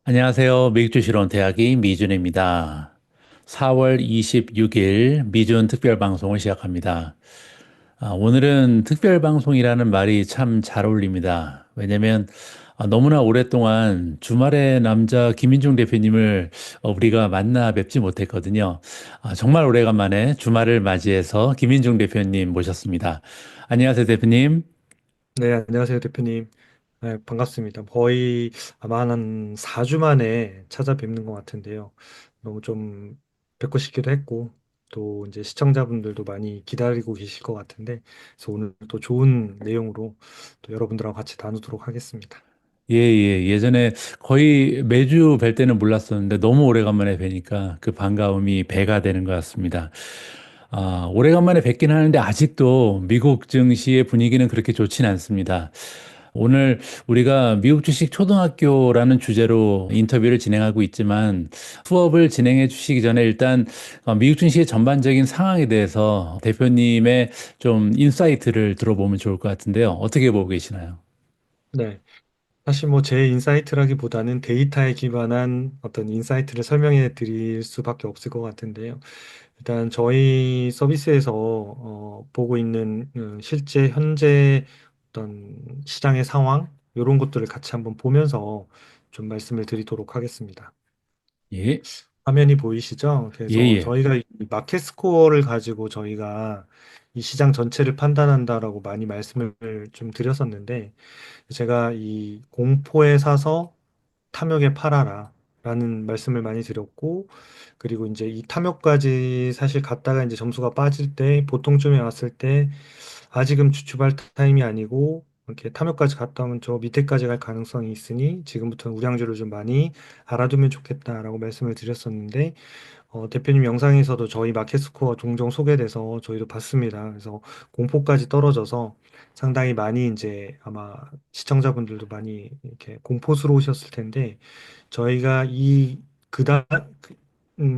안녕하세요. 미국 주식론 대학의 미준입니다. 4월 26일 미준 특별방송을 시작합니다. 오늘은 특별방송이라는 말이 참 잘 어울립니다. 왜냐면 너무나 오랫동안 주말의 남자 김인중 대표님을 우리가 만나 뵙지 못했거든요. 정말 오래간만에 주말을 맞이해서 김인중 대표님 모셨습니다. 안녕하세요, 대표님. 네, 안녕하세요, 대표님. 네, 반갑습니다. 거의 아마 한 4주 만에 찾아뵙는 것 같은데요. 너무 좀 뵙고 싶기도 했고, 또 이제 시청자분들도 많이 기다리고 계실 것 같은데, 그래서 오늘 또 좋은 내용으로 또 여러분들하고 같이 나누도록 하겠습니다. 예, 예. 예전에 거의 매주 뵐 때는 몰랐었는데 너무 오래간만에 뵈니까 그 반가움이 배가 되는 것 같습니다. 오래간만에 뵙긴 하는데 아직도 미국 증시의 분위기는 그렇게 좋진 않습니다. 오늘 우리가 미국 주식 초등학교라는 주제로 인터뷰를 진행하고 있지만 수업을 진행해 주시기 전에 일단 미국 증시의 전반적인 상황에 대해서 대표님의 좀 인사이트를 들어보면 좋을 것 같은데요. 어떻게 보고 계시나요? 네. 사실 뭐 제 인사이트라기보다는 데이터에 기반한 어떤 인사이트를 설명해 드릴 수밖에 없을 것 같은데요. 일단 저희 서비스에서 보고 있는 실제 현재 어떤 시장의 상황 이런 것들을 같이 한번 보면서 좀 말씀을 드리도록 하겠습니다. 예, 화면이 보이시죠? 예, 그래서 예. 저희가 이 마켓 스코어를 가지고 저희가 이 시장 전체를 판단한다라고 많이 말씀을 좀 드렸었는데 제가 이 공포에 사서 탐욕에 팔아라 라는 말씀을 많이 드렸고, 그리고 이제 이 탐욕까지 사실 갔다가 이제 점수가 빠질 때, 보통쯤에 왔을 때, 아직은 주춤할 타임이 아니고, 이렇게 탐욕까지 갔다 오면 저 밑에까지 갈 가능성이 있으니, 지금부터는 우량주를 좀 많이 알아두면 좋겠다라고 말씀을 드렸었는데, 대표님 영상에서도 저희 마켓스코어 종종 소개돼서 저희도 봤습니다. 그래서 공포까지 떨어져서 상당히 많이 이제 아마 시청자분들도 많이 이렇게 공포스러우셨을 텐데 저희가 이 그다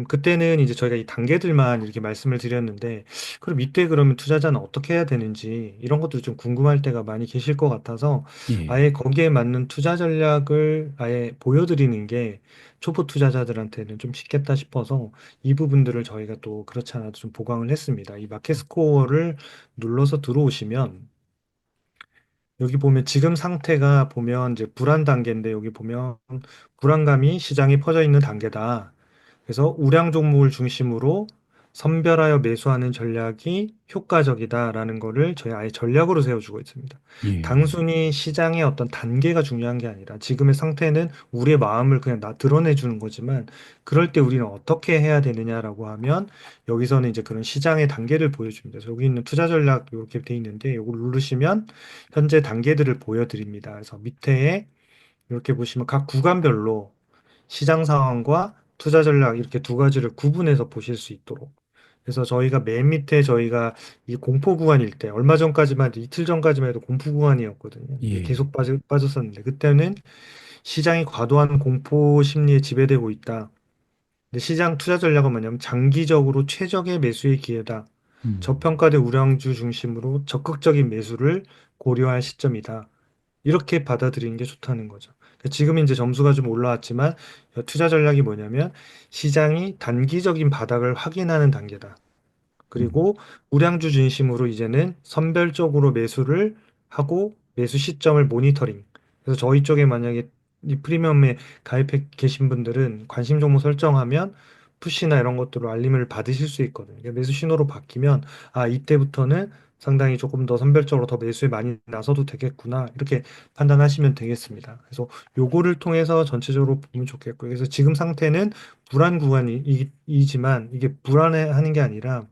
그때는 이제 저희가 이 단계들만 이렇게 말씀을 드렸는데 그럼 이때 그러면 투자자는 어떻게 해야 되는지 이런 것도 좀 궁금할 때가 많이 계실 것 같아서 예. 아예 거기에 맞는 투자 전략을 아예 보여드리는 게 초보 투자자들한테는 좀 쉽겠다 싶어서 이 부분들을 저희가 또 그렇지 않아도 좀 보강을 했습니다. 이 마켓 스코어를 눌러서 들어오시면 여기 보면 지금 상태가 보면 이제 불안 단계인데 여기 보면 불안감이 시장에 퍼져 있는 단계다. 그래서 우량 종목을 중심으로 선별하여 매수하는 전략이 효과적이다라는 거를 저희 아예 전략으로 세워주고 있습니다. 예. 단순히 시장의 어떤 단계가 중요한 게 아니라 지금의 상태는 우리의 마음을 그냥 드러내 주는 거지만 그럴 때 우리는 어떻게 해야 되느냐라고 하면 여기서는 이제 그런 시장의 단계를 보여줍니다. 그래서 여기 있는 투자 전략 이렇게 돼 있는데 이걸 누르시면 현재 단계들을 보여드립니다. 그래서 밑에 이렇게 보시면 각 구간별로 시장 상황과 투자 전략 이렇게 두 가지를 구분해서 보실 수 있도록. 그래서 저희가 맨 밑에 저희가 이 공포 구간일 때 얼마 전까지만 해도 이틀 전까지만 해도 공포 구간이었거든요. 이게 예. 계속 빠졌었는데 그때는 시장이 과도한 공포 심리에 지배되고 있다. 근데 시장 투자 전략은 뭐냐면 장기적으로 최적의 매수의 기회다. 음. 저평가된 우량주 중심으로 적극적인 매수를 고려할 시점이다. 이렇게 받아들이는 게 좋다는 거죠. 그러니까 지금 이제 점수가 좀 올라왔지만 투자 전략이 뭐냐면 시장이 단기적인 바닥을 확인하는 단계다. 음. 그리고 우량주 중심으로 이제는 선별적으로 매수를 하고 매수 시점을 모니터링. 그래서 저희 쪽에 만약에 이 프리미엄에 가입해 계신 분들은 관심 종목 설정하면 푸시나 이런 것들로 알림을 받으실 수 있거든요. 그러니까 매수 신호로 바뀌면 아, 이때부터는 상당히 조금 더 선별적으로 더 매수에 많이 나서도 되겠구나. 이렇게 판단하시면 되겠습니다. 그래서 요거를 통해서 전체적으로 보면 좋겠고요. 그래서 지금 상태는 불안 구간이지만 이게 불안해하는 게 아니라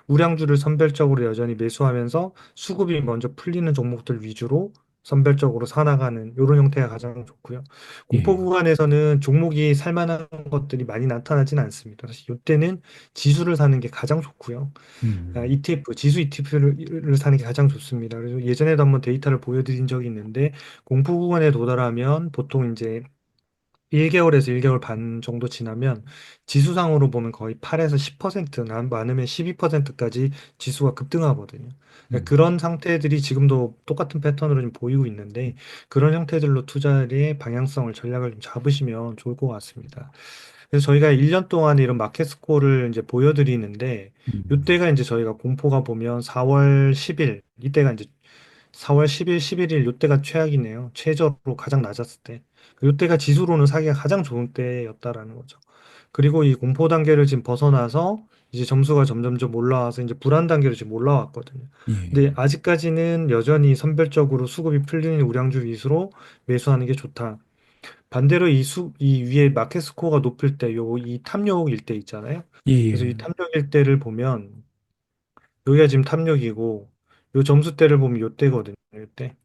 우량주를 선별적으로 여전히 매수하면서 수급이 먼저 풀리는 종목들 위주로 선별적으로 사나가는 이런 형태가 가장 좋고요. 공포 예. 구간에서는 종목이 살만한 것들이 많이 나타나진 않습니다. 사실 이때는 지수를 사는 게 가장 좋고요. 음. ETF, 지수 ETF를 사는 게 가장 좋습니다. 그래서 예전에도 한번 데이터를 보여드린 적이 있는데 공포 구간에 도달하면 보통 이제 1개월에서 1개월 반 정도 지나면 지수상으로 보면 거의 8에서 10%, 많으면 12%까지 지수가 급등하거든요. 그러니까 음, 그런 상태들이 지금도 똑같은 패턴으로 좀 보이고 있는데 그런 형태들로 투자의 방향성을 전략을 좀 잡으시면 좋을 것 같습니다. 그래서 저희가 1년 동안 이런 마켓 스코어를 이제 보여드리는데 음, 이때가 이제 저희가 공포가 보면 4월 10일 이때가 이제 4월 10일, 11일 이때가 최악이네요. 최저로 가장 낮았을 때. 이때가 지수로는 사기가 가장 좋은 때였다라는 거죠. 그리고 이 공포 단계를 지금 벗어나서 이제 점수가 점점점 올라와서 이제 불안 단계로 지금 올라왔거든요. 근데 예, 아직까지는 여전히 선별적으로 수급이 풀리는 우량주 위주로 매수하는 게 좋다. 반대로 이 위에 마켓 스코어가 높을 때, 이 탐욕 일대 있잖아요. 예, 그래서 이 예. 탐욕 일대를 보면, 여기가 지금 탐욕이고, 요 점수대를 보면 요때거든요. 요때.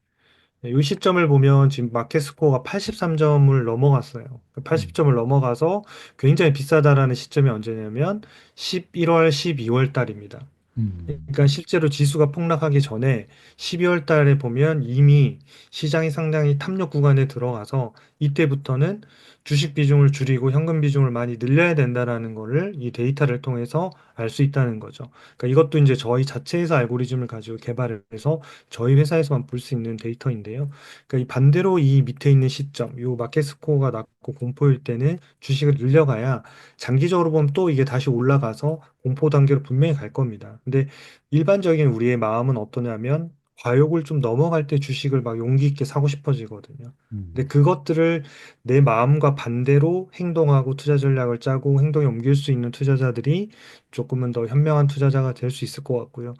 이 시점을 보면 지금 마켓 스코어가 83점을 넘어갔어요. 음, 80점을 넘어가서 굉장히 비싸다라는 시점이 언제냐면 11월, 12월 달입니다. 음, 그러니까 실제로 지수가 폭락하기 전에 12월 달에 보면 이미 시장이 상당히 탐욕 구간에 들어가서 이때부터는 주식 비중을 줄이고 현금 비중을 많이 늘려야 된다라는 거를 이 데이터를 통해서 알 수 있다는 거죠. 그러니까 이것도 이제 저희 자체에서 알고리즘을 가지고 개발을 해서 저희 회사에서만 볼 수 있는 데이터인데요. 그러니까 이 반대로 이 밑에 있는 시점, 요 마켓 스코어가 낮고 공포일 때는 주식을 늘려가야 장기적으로 보면 또 이게 다시 올라가서 공포 단계로 분명히 갈 겁니다. 근데 일반적인 우리의 마음은 어떠냐면 과욕을 좀 넘어갈 때 주식을 막 용기 있게 사고 싶어지거든요. 근데 음. 그것들을 내 마음과 반대로 행동하고 투자 전략을 짜고 행동에 옮길 수 있는 투자자들이 조금은 더 현명한 투자자가 될 수 있을 것 같고요.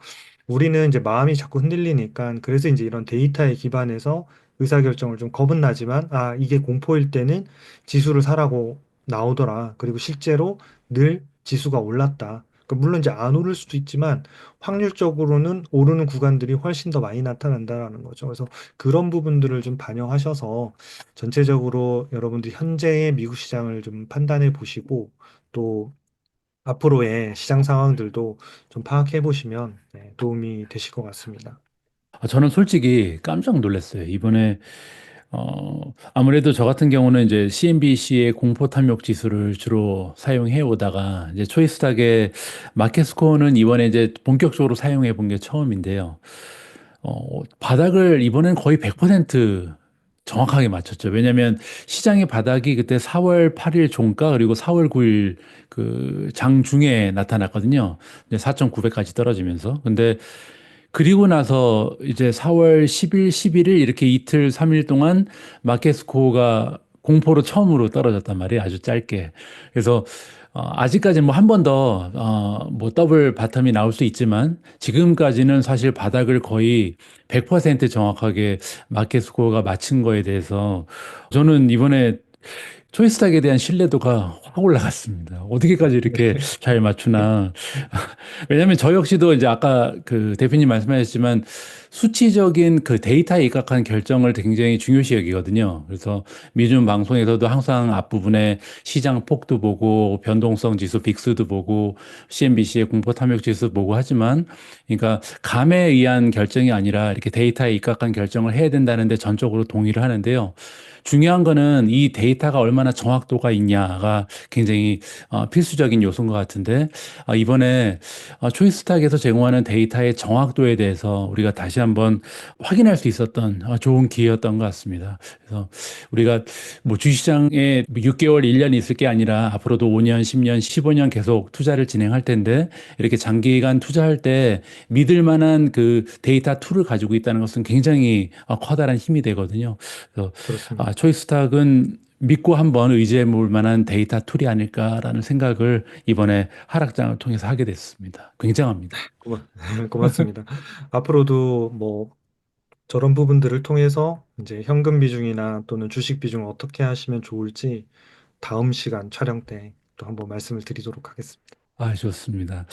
우리는 이제 마음이 자꾸 흔들리니까 그래서 이제 이런 데이터에 기반해서 의사결정을 좀 겁은 나지만 아, 이게 공포일 때는 지수를 사라고 나오더라. 그리고 실제로 늘 지수가 올랐다. 물론 이제 안 오를 수도 있지만 확률적으로는 오르는 구간들이 훨씬 더 많이 나타난다라는 거죠. 그래서 그런 부분들을 좀 반영하셔서 전체적으로 여러분들 현재의 미국 시장을 좀 판단해 보시고 또 앞으로의 시장 상황들도 좀 파악해 보시면 네, 도움이 되실 것 같습니다. 저는 솔직히 깜짝 놀랐어요. 이번에 아무래도 저 같은 경우는 이제 CNBC의 공포 탐욕 지수를 주로 사용해 오다가 이제 초이스탁의 마켓 스코어는 이번에 이제 본격적으로 사용해 본 게 처음인데요. 바닥을 이번엔 거의 100% 정확하게 맞췄죠. 왜냐하면 시장의 바닥이 그때 4월 8일 종가 그리고 4월 9일 그 장중에 나타났거든요. 이제 4,900까지 떨어지면서. 근데 그리고 나서 이제 4월 10일, 11일 이렇게 이틀, 3일 동안 마켓 스코어가 공포로 처음으로 떨어졌단 말이에요. 아주 짧게. 그래서 아직까지 뭐 한 번 더, 뭐 더블 바텀이 나올 수 있지만 지금까지는 사실 바닥을 거의 100% 정확하게 마켓 스코어가 맞춘 거에 대해서 저는 이번에 초이스탁에 대한 신뢰도가 확 올라갔습니다. 어떻게까지 이렇게 잘 맞추나. 왜냐하면 저 역시도 이제 아까 그 대표님 말씀하셨지만 수치적인 그 데이터에 입각한 결정을 굉장히 중요시 여기거든요. 그래서 미중 방송에서도 항상 앞부분에 시장 폭도 보고 변동성 지수 빅스도 보고 CNBC의 공포 탐욕 지수 보고 하지만 그러니까 감에 의한 결정이 아니라 이렇게 데이터에 입각한 결정을 해야 된다는데 전적으로 동의를 하는데요. 중요한 거는 이 데이터가 얼마나 정확도가 있냐가 굉장히 필수적인 요소인 것 같은데 이번에 초이스탁에서 제공하는 데이터의 정확도에 대해서 우리가 다시 한번 확인할 수 있었던 좋은 기회였던 것 같습니다. 그래서 우리가 뭐 주식시장에 6개월, 1년 있을 게 아니라 앞으로도 5년, 10년, 15년 계속 투자를 진행할 텐데 이렇게 장기간 투자할 때 믿을 만한 그 데이터 툴을 가지고 있다는 것은 굉장히 커다란 힘이 되거든요. 그래서 그렇습니다. 초이스탁은 믿고 한번 의지해 볼 만한 데이터 툴이 아닐까라는 생각을 이번에 하락장을 통해서 하게 됐습니다. 굉장합니다. 고맙습니다. 앞으로도 뭐 저런 부분들을 통해서 이제 현금 비중이나 또는 주식 비중을 어떻게 하시면 좋을지 다음 시간 촬영 때 또 한번 말씀을 드리도록 하겠습니다. 좋습니다.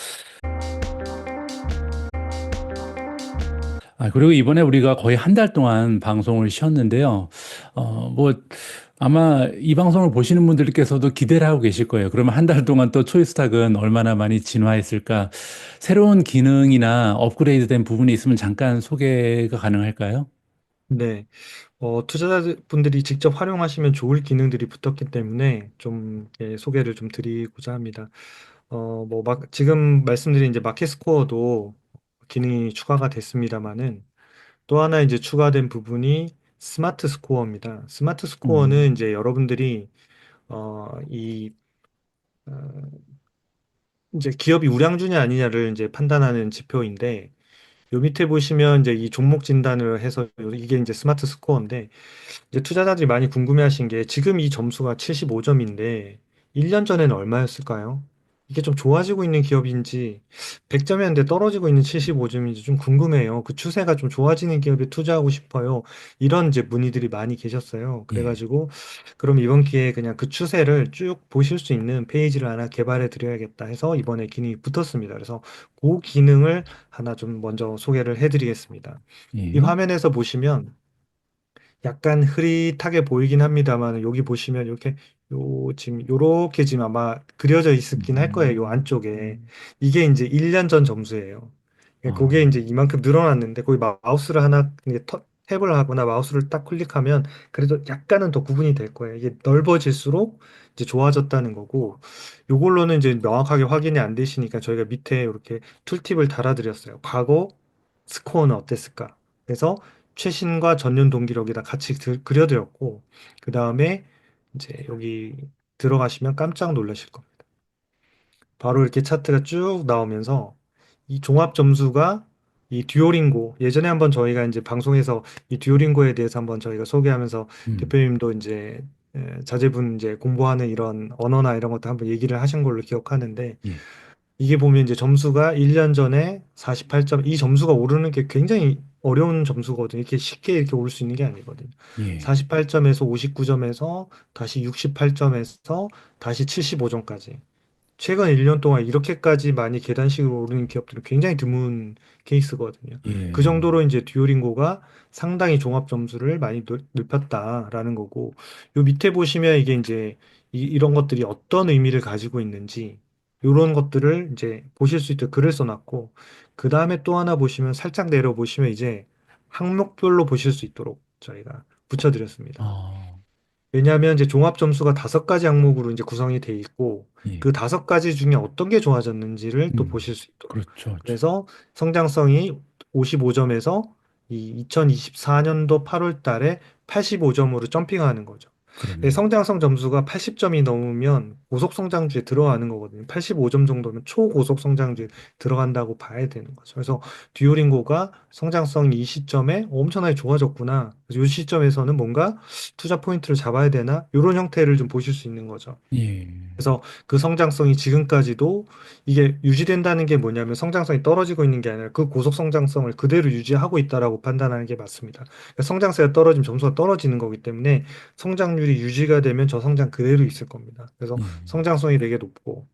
그리고 이번에 우리가 거의 한 달 동안 방송을 쉬었는데요. 뭐, 아마 이 방송을 보시는 분들께서도 기대를 하고 계실 거예요. 그러면 한 달 동안 또 초이스탁은 얼마나 많이 진화했을까? 새로운 기능이나 업그레이드 된 부분이 있으면 잠깐 소개가 가능할까요? 네. 투자자분들이 직접 활용하시면 좋을 기능들이 붙었기 때문에 좀 소개를 좀 드리고자 합니다. 지금 말씀드린 이제 마켓 스코어도 기능이 추가가 됐습니다만은 또 하나 이제 추가된 부분이 스마트 스코어입니다. 스마트 스코어는 음, 이제 여러분들이 어, 이 어, 이제 기업이 우량주냐 아니냐를 이제 판단하는 지표인데 요 밑에 보시면 이제 이 종목 진단을 해서 이게 이제 스마트 스코어인데 이제 투자자들이 많이 궁금해하신 게 지금 이 점수가 75점인데 1년 전에는 얼마였을까요? 이게 좀 좋아지고 있는 기업인지 100점이었는데 떨어지고 있는 75점인지 좀 궁금해요. 그 추세가 좀 좋아지는 기업에 투자하고 싶어요. 이런 이제 문의들이 많이 계셨어요. 예, 그래가지고 그럼 이번 기회에 그냥 그 추세를 쭉 보실 수 있는 페이지를 하나 개발해 드려야겠다 해서 이번에 기능이 붙었습니다. 그래서 그 기능을 하나 좀 먼저 소개를 해드리겠습니다. 이 예, 화면에서 보시면 약간 흐릿하게 보이긴 합니다만 여기 보시면 이렇게 지금 요렇게 지금 아마 그려져 있긴 할 거예요. 요 음, 안쪽에 이게 이제 1년 전 점수예요. 그러니까 그게 아, 이제 이만큼 늘어났는데 거기 마우스를 하나 이제 탭을 하거나 마우스를 딱 클릭하면 그래도 약간은 더 구분이 될 거예요. 이게 넓어질수록 이제 좋아졌다는 거고 요걸로는 이제 명확하게 확인이 안 되시니까 저희가 밑에 이렇게 툴팁을 달아드렸어요. 과거 스코어는 어땠을까? 그래서 최신과 전년 동기록에다 같이 그려드렸고, 그 다음에 이제 여기 들어가시면 깜짝 놀라실 겁니다. 바로 이렇게 차트가 쭉 나오면서 이 종합 점수가 이 듀오링고, 예전에 한번 저희가 이제 방송에서 이 듀오링고에 대해서 한번 저희가 소개하면서 음, 대표님도 이제 자제분 이제 공부하는 이런 언어나 이런 것도 한번 얘기를 하신 걸로 기억하는데, 예, 이게 보면 이제 점수가 1년 전에 48점, 이 점수가 오르는 게 굉장히 어려운 점수거든요. 이렇게 쉽게 이렇게 오를 수 있는 게 아니거든요. 예, 48점에서 59점에서 다시 68점에서 다시 75점까지. 최근 1년 동안 이렇게까지 많이 계단식으로 오르는 기업들은 굉장히 드문 케이스거든요. 그 예, 정도로 이제 듀오링고가 상당히 종합 점수를 많이 높였다라는 거고, 요 밑에 보시면 이게 이제 이런 것들이 어떤 의미를 가지고 있는지, 이런 것들을 이제 보실 수 있도록 글을 써놨고, 그 다음에 또 하나 보시면 살짝 내려 보시면 이제 항목별로 보실 수 있도록 저희가 붙여드렸습니다. 아, 왜냐하면 이제 종합 점수가 5가지 항목으로 이제 구성이 돼 있고 예, 그 5가지 중에 어떤 게 좋아졌는지를 또 보실 수 있도록. 그렇죠, 그렇죠. 그래서 성장성이 55점에서 이 2024년도 8월 달에 85점으로 점핑하는 거죠. 네, 그러네요. 성장성 점수가 80점이 넘으면 고속 성장주에 들어가는 거거든요. 85점 정도면 초고속 성장주에 들어간다고 봐야 되는 거죠. 그래서 듀오링고가 성장성이 이 시점에 엄청나게 좋아졌구나. 그래서 이 시점에서는 뭔가 투자 포인트를 잡아야 되나? 이런 형태를 좀 보실 수 있는 거죠. 예, 그래서 그 성장성이 지금까지도 이게 유지된다는 게 뭐냐면 성장성이 떨어지고 있는 게 아니라 그 고속 성장성을 그대로 유지하고 있다라고 판단하는 게 맞습니다. 그러니까 성장세가 떨어지면 점수가 떨어지는 거기 때문에 성장률이 유지가 되면 저 성장 그대로 있을 겁니다. 그래서 예, 성장성이 되게 높고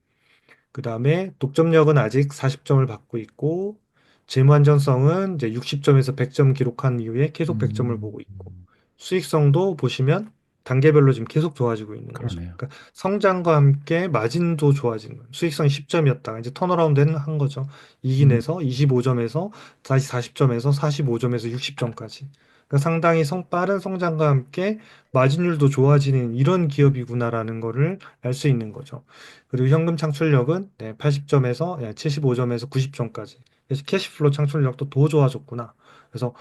그 다음에 독점력은 아직 40점을 받고 있고 재무 안전성은 이제 60점에서 100점 기록한 이후에 계속 100점을 보고 있고 수익성도 보시면 단계별로 지금 계속 좋아지고 있는 거죠. 그러네요. 그러니까 성장과 함께 마진도 좋아지는 거예요. 수익성이 10점이었다가 이제 턴어라운드 한 거죠. 이기 음, 내서 25점에서 다시 40점에서 45점에서 60점까지. 그러니까 상당히 빠른 성장과 함께 마진율도 좋아지는 이런 기업이구나라는 거를 알 수 있는 거죠. 그리고 현금 창출력은 80점에서 75점에서 90점까지. 그래서 캐시플로 창출력도 더 좋아졌구나. 그래서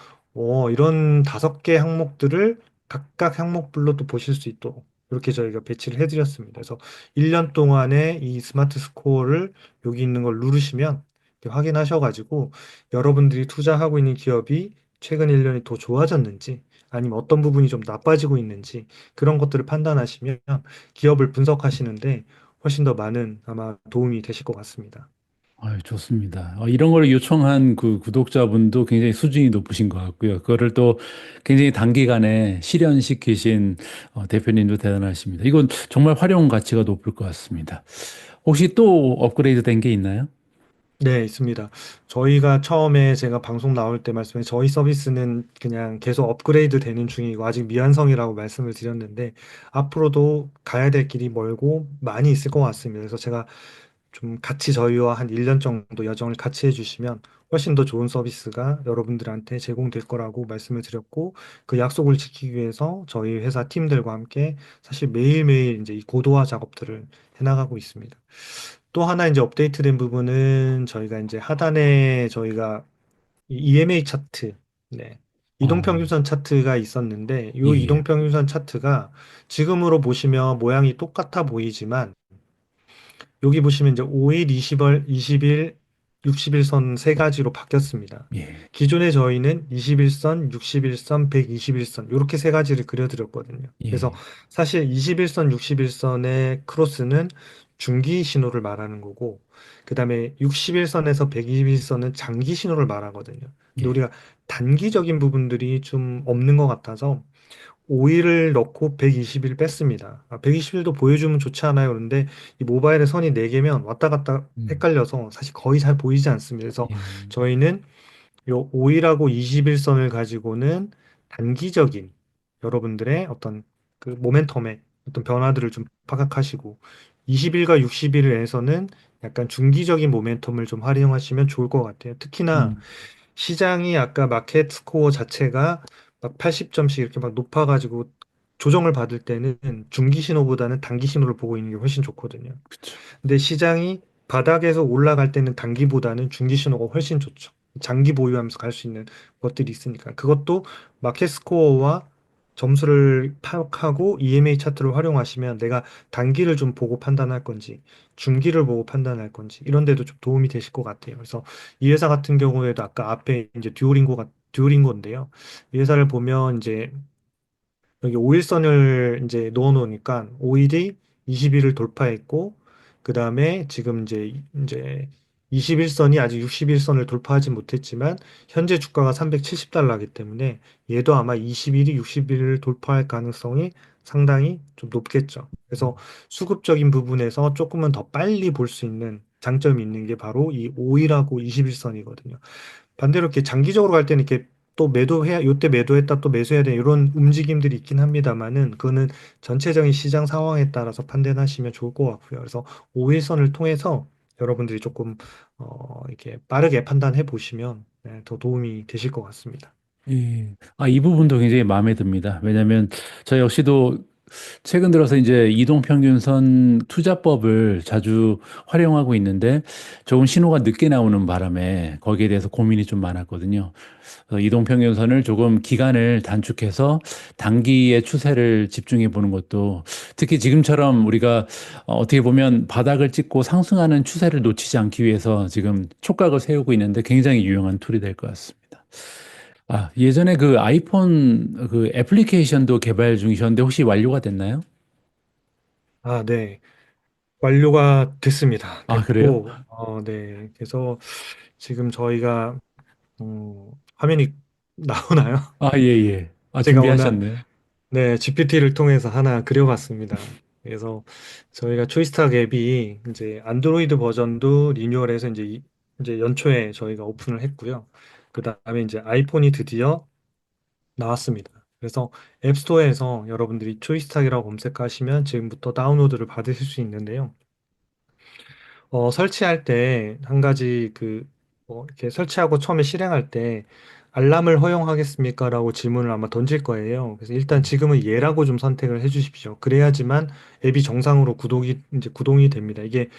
이런 5개 항목들을 각각 항목별로 또 보실 수 있도록 이렇게 저희가 배치를 해드렸습니다. 그래서 1년 동안의 이 스마트 스코어를 여기 있는 걸 누르시면 이렇게 확인하셔가지고 여러분들이 투자하고 있는 기업이 최근 1년이 더 좋아졌는지 아니면 어떤 부분이 좀 나빠지고 있는지 그런 것들을 판단하시면 기업을 분석하시는데 훨씬 더 많은 아마 도움이 되실 것 같습니다. 아유, 좋습니다. 이런 걸 요청한 그 구독자분도 굉장히 수준이 높으신 것 같고요. 그거를 또 굉장히 단기간에 실현시키신 대표님도 대단하십니다. 이건 정말 활용 가치가 높을 것 같습니다. 혹시 또 업그레이드 된 게 있나요? 네, 있습니다. 저희가 처음에 제가 방송 나올 때 말씀해 저희 서비스는 그냥 계속 업그레이드 되는 중이고 아직 미완성이라고 말씀을 드렸는데 앞으로도 가야 될 길이 멀고 많이 있을 것 같습니다. 그래서 제가 좀 같이 저희와 한 1년 정도 여정을 같이 해주시면 훨씬 더 좋은 서비스가 여러분들한테 제공될 거라고 말씀을 드렸고, 그 약속을 지키기 위해서 저희 회사 팀들과 함께 사실 매일매일 이제 이 고도화 작업들을 해나가고 있습니다. 또 하나 이제 업데이트된 부분은 저희가 이제 하단에 저희가 이 EMA 차트, 네. 어, 이동평균선 차트가 있었는데, 이 예, 예, 이동평균선 차트가 지금으로 보시면 모양이 똑같아 보이지만, 여기 보시면 이제 5일, 20일, 20일, 60일선 세 가지로 바뀌었습니다. 예, 기존에 저희는 21선, 61선, 121선 이렇게 세 가지를 그려드렸거든요. 그래서 예, 사실 21선, 61선의 크로스는 중기 신호를 말하는 거고, 그다음에 61선에서 121선은 장기 신호를 말하거든요. 근데 예, 우리가 단기적인 부분들이 좀 없는 것 같아서 5일을 넣고 120일 뺐습니다. 120일도 보여주면 좋지 않아요. 그런데 이 모바일에 선이 4개면 왔다 갔다 음, 헷갈려서 사실 거의 잘 보이지 않습니다. 그래서 예, 저희는 요 5일하고 21선을 가지고는 단기적인 여러분들의 어떤 그 모멘텀의 어떤 변화들을 좀 파악하시고 20일과 60일에서는 약간 중기적인 모멘텀을 좀 활용하시면 좋을 것 같아요. 특히나 음, 시장이 아까 마켓 스코어 자체가 막 80점씩 이렇게 막 높아가지고 조정을 받을 때는 중기 신호보다는 단기 신호를 보고 있는 게 훨씬 좋거든요. 그쵸. 근데 시장이 바닥에서 올라갈 때는 단기보다는 중기 신호가 훨씬 좋죠. 장기 보유하면서 갈 수 있는 것들이 있으니까. 그것도 마켓 스코어와 점수를 파악하고 EMA 차트를 활용하시면 내가 단기를 좀 보고 판단할 건지, 중기를 보고 판단할 건지, 이런 데도 좀 도움이 되실 것 같아요. 그래서 이 회사 같은 경우에도 아까 앞에 이제 듀오링고인데요. 이 회사를 보면 이제 여기 5일선을 이제 넣어 놓으니까 5일이 20일을 돌파했고, 그 다음에 지금 이제 21선이 아직 61선을 돌파하지 못했지만, 현재 주가가 370달러이기 때문에 얘도 아마 20일이 60일을 돌파할 가능성이 상당히 좀 높겠죠. 그래서 음, 수급적인 부분에서 조금은 더 빨리 볼 수 있는 장점이 있는 게 바로 이 5일하고 21선이거든요. 반대로 이렇게 장기적으로 갈 때는 이렇게 또 매도해야, 요때 매도했다 또 매수해야 돼. 이런 움직임들이 있긴 합니다만은, 그거는 전체적인 시장 상황에 따라서 판단하시면 좋을 것 같고요. 그래서 5일선을 통해서 여러분들이 조금, 이렇게 빠르게 판단해 보시면 네, 더 도움이 되실 것 같습니다. 예. 이 부분도 굉장히 마음에 듭니다. 왜냐하면 저 역시도 최근 들어서 이제 이동평균선 투자법을 자주 활용하고 있는데 조금 신호가 늦게 나오는 바람에 거기에 대해서 고민이 좀 많았거든요. 그래서 이동평균선을 조금 기간을 단축해서 단기의 추세를 집중해 보는 것도 특히 지금처럼 우리가 어떻게 보면 바닥을 찍고 상승하는 추세를 놓치지 않기 위해서 지금 촉각을 세우고 있는데 굉장히 유용한 툴이 될 것 같습니다. 예전에 그 아이폰 그 애플리케이션도 개발 중이셨는데 혹시 완료가 됐나요? 네. 완료가 됐습니다. 그래요? 됐고, 네. 그래서 지금 저희가, 화면이 나오나요? 예, 예. 제가 오늘 준비하셨네요. 네, GPT를 통해서 하나 그려봤습니다. 그래서 저희가 초이스탁 앱이 이제 안드로이드 버전도 리뉴얼해서 이제 연초에 저희가 오픈을 했고요. 그 다음에 이제 아이폰이 드디어 나왔습니다. 그래서 앱스토어에서 여러분들이 초이스탁이라고 검색하시면 지금부터 다운로드를 받으실 수 있는데요. 설치할 때 한 가지 이렇게 설치하고 처음에 실행할 때 알람을 허용하겠습니까? 라고 질문을 아마 던질 거예요. 그래서 일단 지금은 예라고 좀 선택을 해 주십시오. 그래야지만 앱이 정상으로 구동이 됩니다. 이게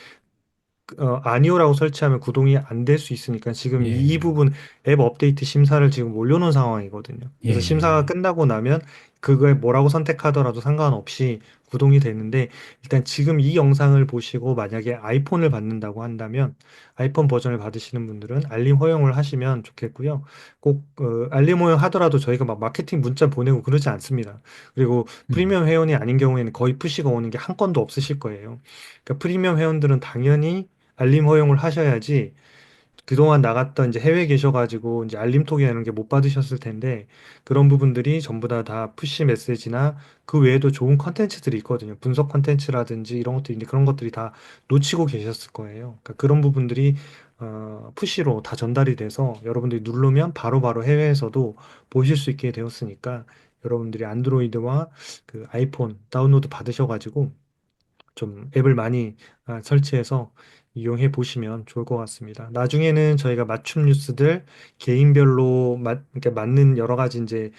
아니오라고 설치하면 구동이 안 될 수 있으니까 지금 이 예, 부분 앱 업데이트 심사를 지금 올려놓은 상황이거든요. 그래서 심사가 예. 끝나고 나면 그거에 뭐라고 선택하더라도 상관없이 구동이 되는데, 일단 지금 이 영상을 보시고 만약에 아이폰을 받는다고 한다면 아이폰 버전을 받으시는 분들은 알림 허용을 하시면 좋겠고요. 꼭 알림 허용 하더라도 저희가 막 마케팅 문자 보내고 그러지 않습니다. 그리고 음, 프리미엄 회원이 아닌 경우에는 거의 푸시가 오는 게 한 건도 없으실 거예요. 그러니까 프리미엄 회원들은 당연히 알림 허용을 하셔야지, 그동안 나갔던 이제 해외에 계셔가지고 이제 알림톡이나 이런 게 못 받으셨을 텐데, 그런 부분들이 전부 다 푸시 메시지나 그 외에도 좋은 컨텐츠들이 있거든요. 분석 컨텐츠라든지 이런 것들이 있는데 그런 것들이 다 놓치고 계셨을 거예요. 그러니까 그런 부분들이 푸시로 다 전달이 돼서 여러분들이 누르면 바로바로 해외에서도 보실 수 있게 되었으니까, 여러분들이 안드로이드와 그 아이폰 다운로드 받으셔가지고 좀 앱을 많이 설치해서 이용해 보시면 좋을 것 같습니다. 나중에는 저희가 맞춤 뉴스들 개인별로 그러니까 맞는 여러 가지 이제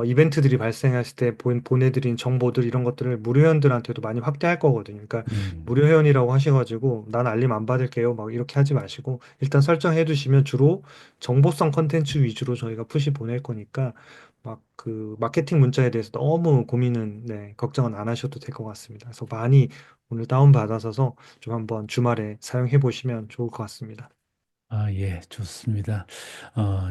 이벤트들이 발생했을 때 보내드린 정보들 이런 것들을 무료 회원들한테도 많이 확대할 거거든요. 그러니까 네. 무료 회원이라고 하셔가지고 난 알림 안 받을게요. 막 이렇게 하지 마시고 일단 설정해 두시면 주로 정보성 컨텐츠 위주로 저희가 푸시 보낼 거니까 막 그 마케팅 문자에 대해서 너무 고민은 네, 걱정은 안 하셔도 될 것 같습니다. 그래서 많이 오늘 다운 받아서 좀 한번 주말에 사용해 보시면 좋을 것 같습니다. 아, 예, 좋습니다.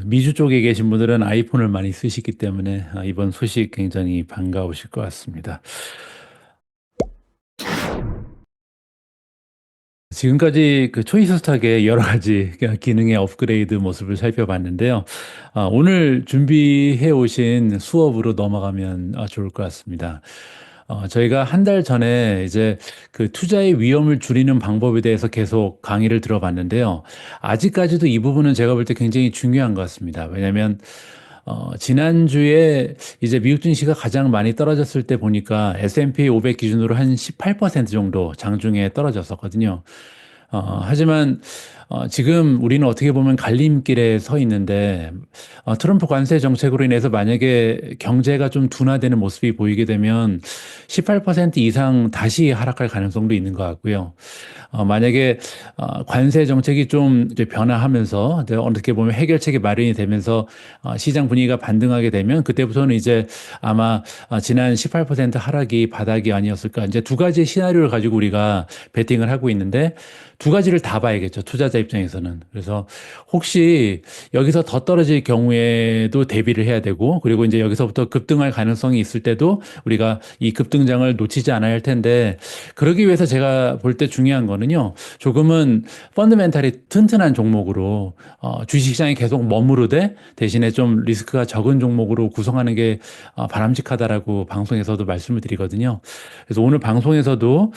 미주 쪽에 계신 분들은 아이폰을 많이 쓰시기 때문에 이번 소식 굉장히 반가우실 것 같습니다. 지금까지 그 초이스탁의 여러 가지 기능의 업그레이드 모습을 살펴봤는데요. 오늘 준비해 오신 수업으로 넘어가면 좋을 것 같습니다. 저희가 한 달 전에 이제 그 투자의 위험을 줄이는 방법에 대해서 계속 강의를 들어봤는데요. 아직까지도 이 부분은 제가 볼 때 굉장히 중요한 것 같습니다. 왜냐하면 지난주에 이제 미국 증시가 가장 많이 떨어졌을 때 보니까 S&P 500 기준으로 한 18% 정도 장중에 떨어졌었거든요. 하지만 지금 우리는 어떻게 보면 갈림길에 서 있는데 트럼프 관세 정책으로 인해서 만약에 경제가 좀 둔화되는 모습이 보이게 되면 18% 이상 다시 하락할 가능성도 있는 것 같고요. 만약에 관세 정책이 좀 이제 변화하면서 이제 어떻게 보면 해결책이 마련이 되면서 시장 분위기가 반등하게 되면 그때부터는 이제 아마 지난 18% 하락이 바닥이 아니었을까. 이제 두 가지 시나리오를 가지고 우리가 베팅을 하고 있는데 두 가지를 다 봐야겠죠. 투자자 입장에서는. 그래서 혹시 여기서 더 떨어질 경우에도 대비를 해야 되고 그리고 이제 여기서부터 급등할 가능성이 있을 때도 우리가 이 급등장을 놓치지 않아야 할 텐데 그러기 위해서 제가 볼 때 중요한 거는요. 조금은 펀드멘탈이 튼튼한 종목으로 주식시장에 계속 머무르되 대신에 좀 리스크가 적은 종목으로 구성하는 게 바람직하다라고 방송에서도 말씀을 드리거든요. 그래서 오늘 방송에서도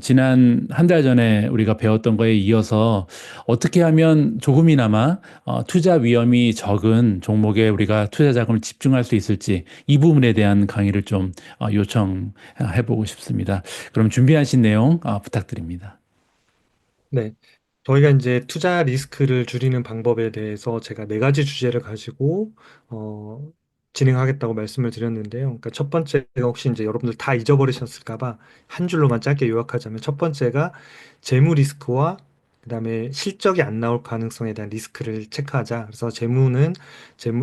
지난 한 달 전에 우리가 배웠던 거에 이어서 어떻게 하면 조금이나마 투자 위험이 적은 종목에 우리가 투자 자금을 집중할 수 있을지 이 부분에 대한 강의를 좀 요청해 보고 싶습니다. 그럼 준비하신 내용 부탁드립니다. 네. 저희가 이제 투자 리스크를 줄이는 방법에 대해서 제가 네 가지 주제를 가지고 어, 진행하겠다고 말씀을 드렸는데요. 그러니까 첫 번째가 혹시 이제 여러분들 다 잊어버리셨을까 봐 한 줄로만 짧게 요약하자면 첫 번째가 재무 리스크와 그다음에 실적이 안 나올 가능성에 대한 리스크를 체크하자. 그래서 재무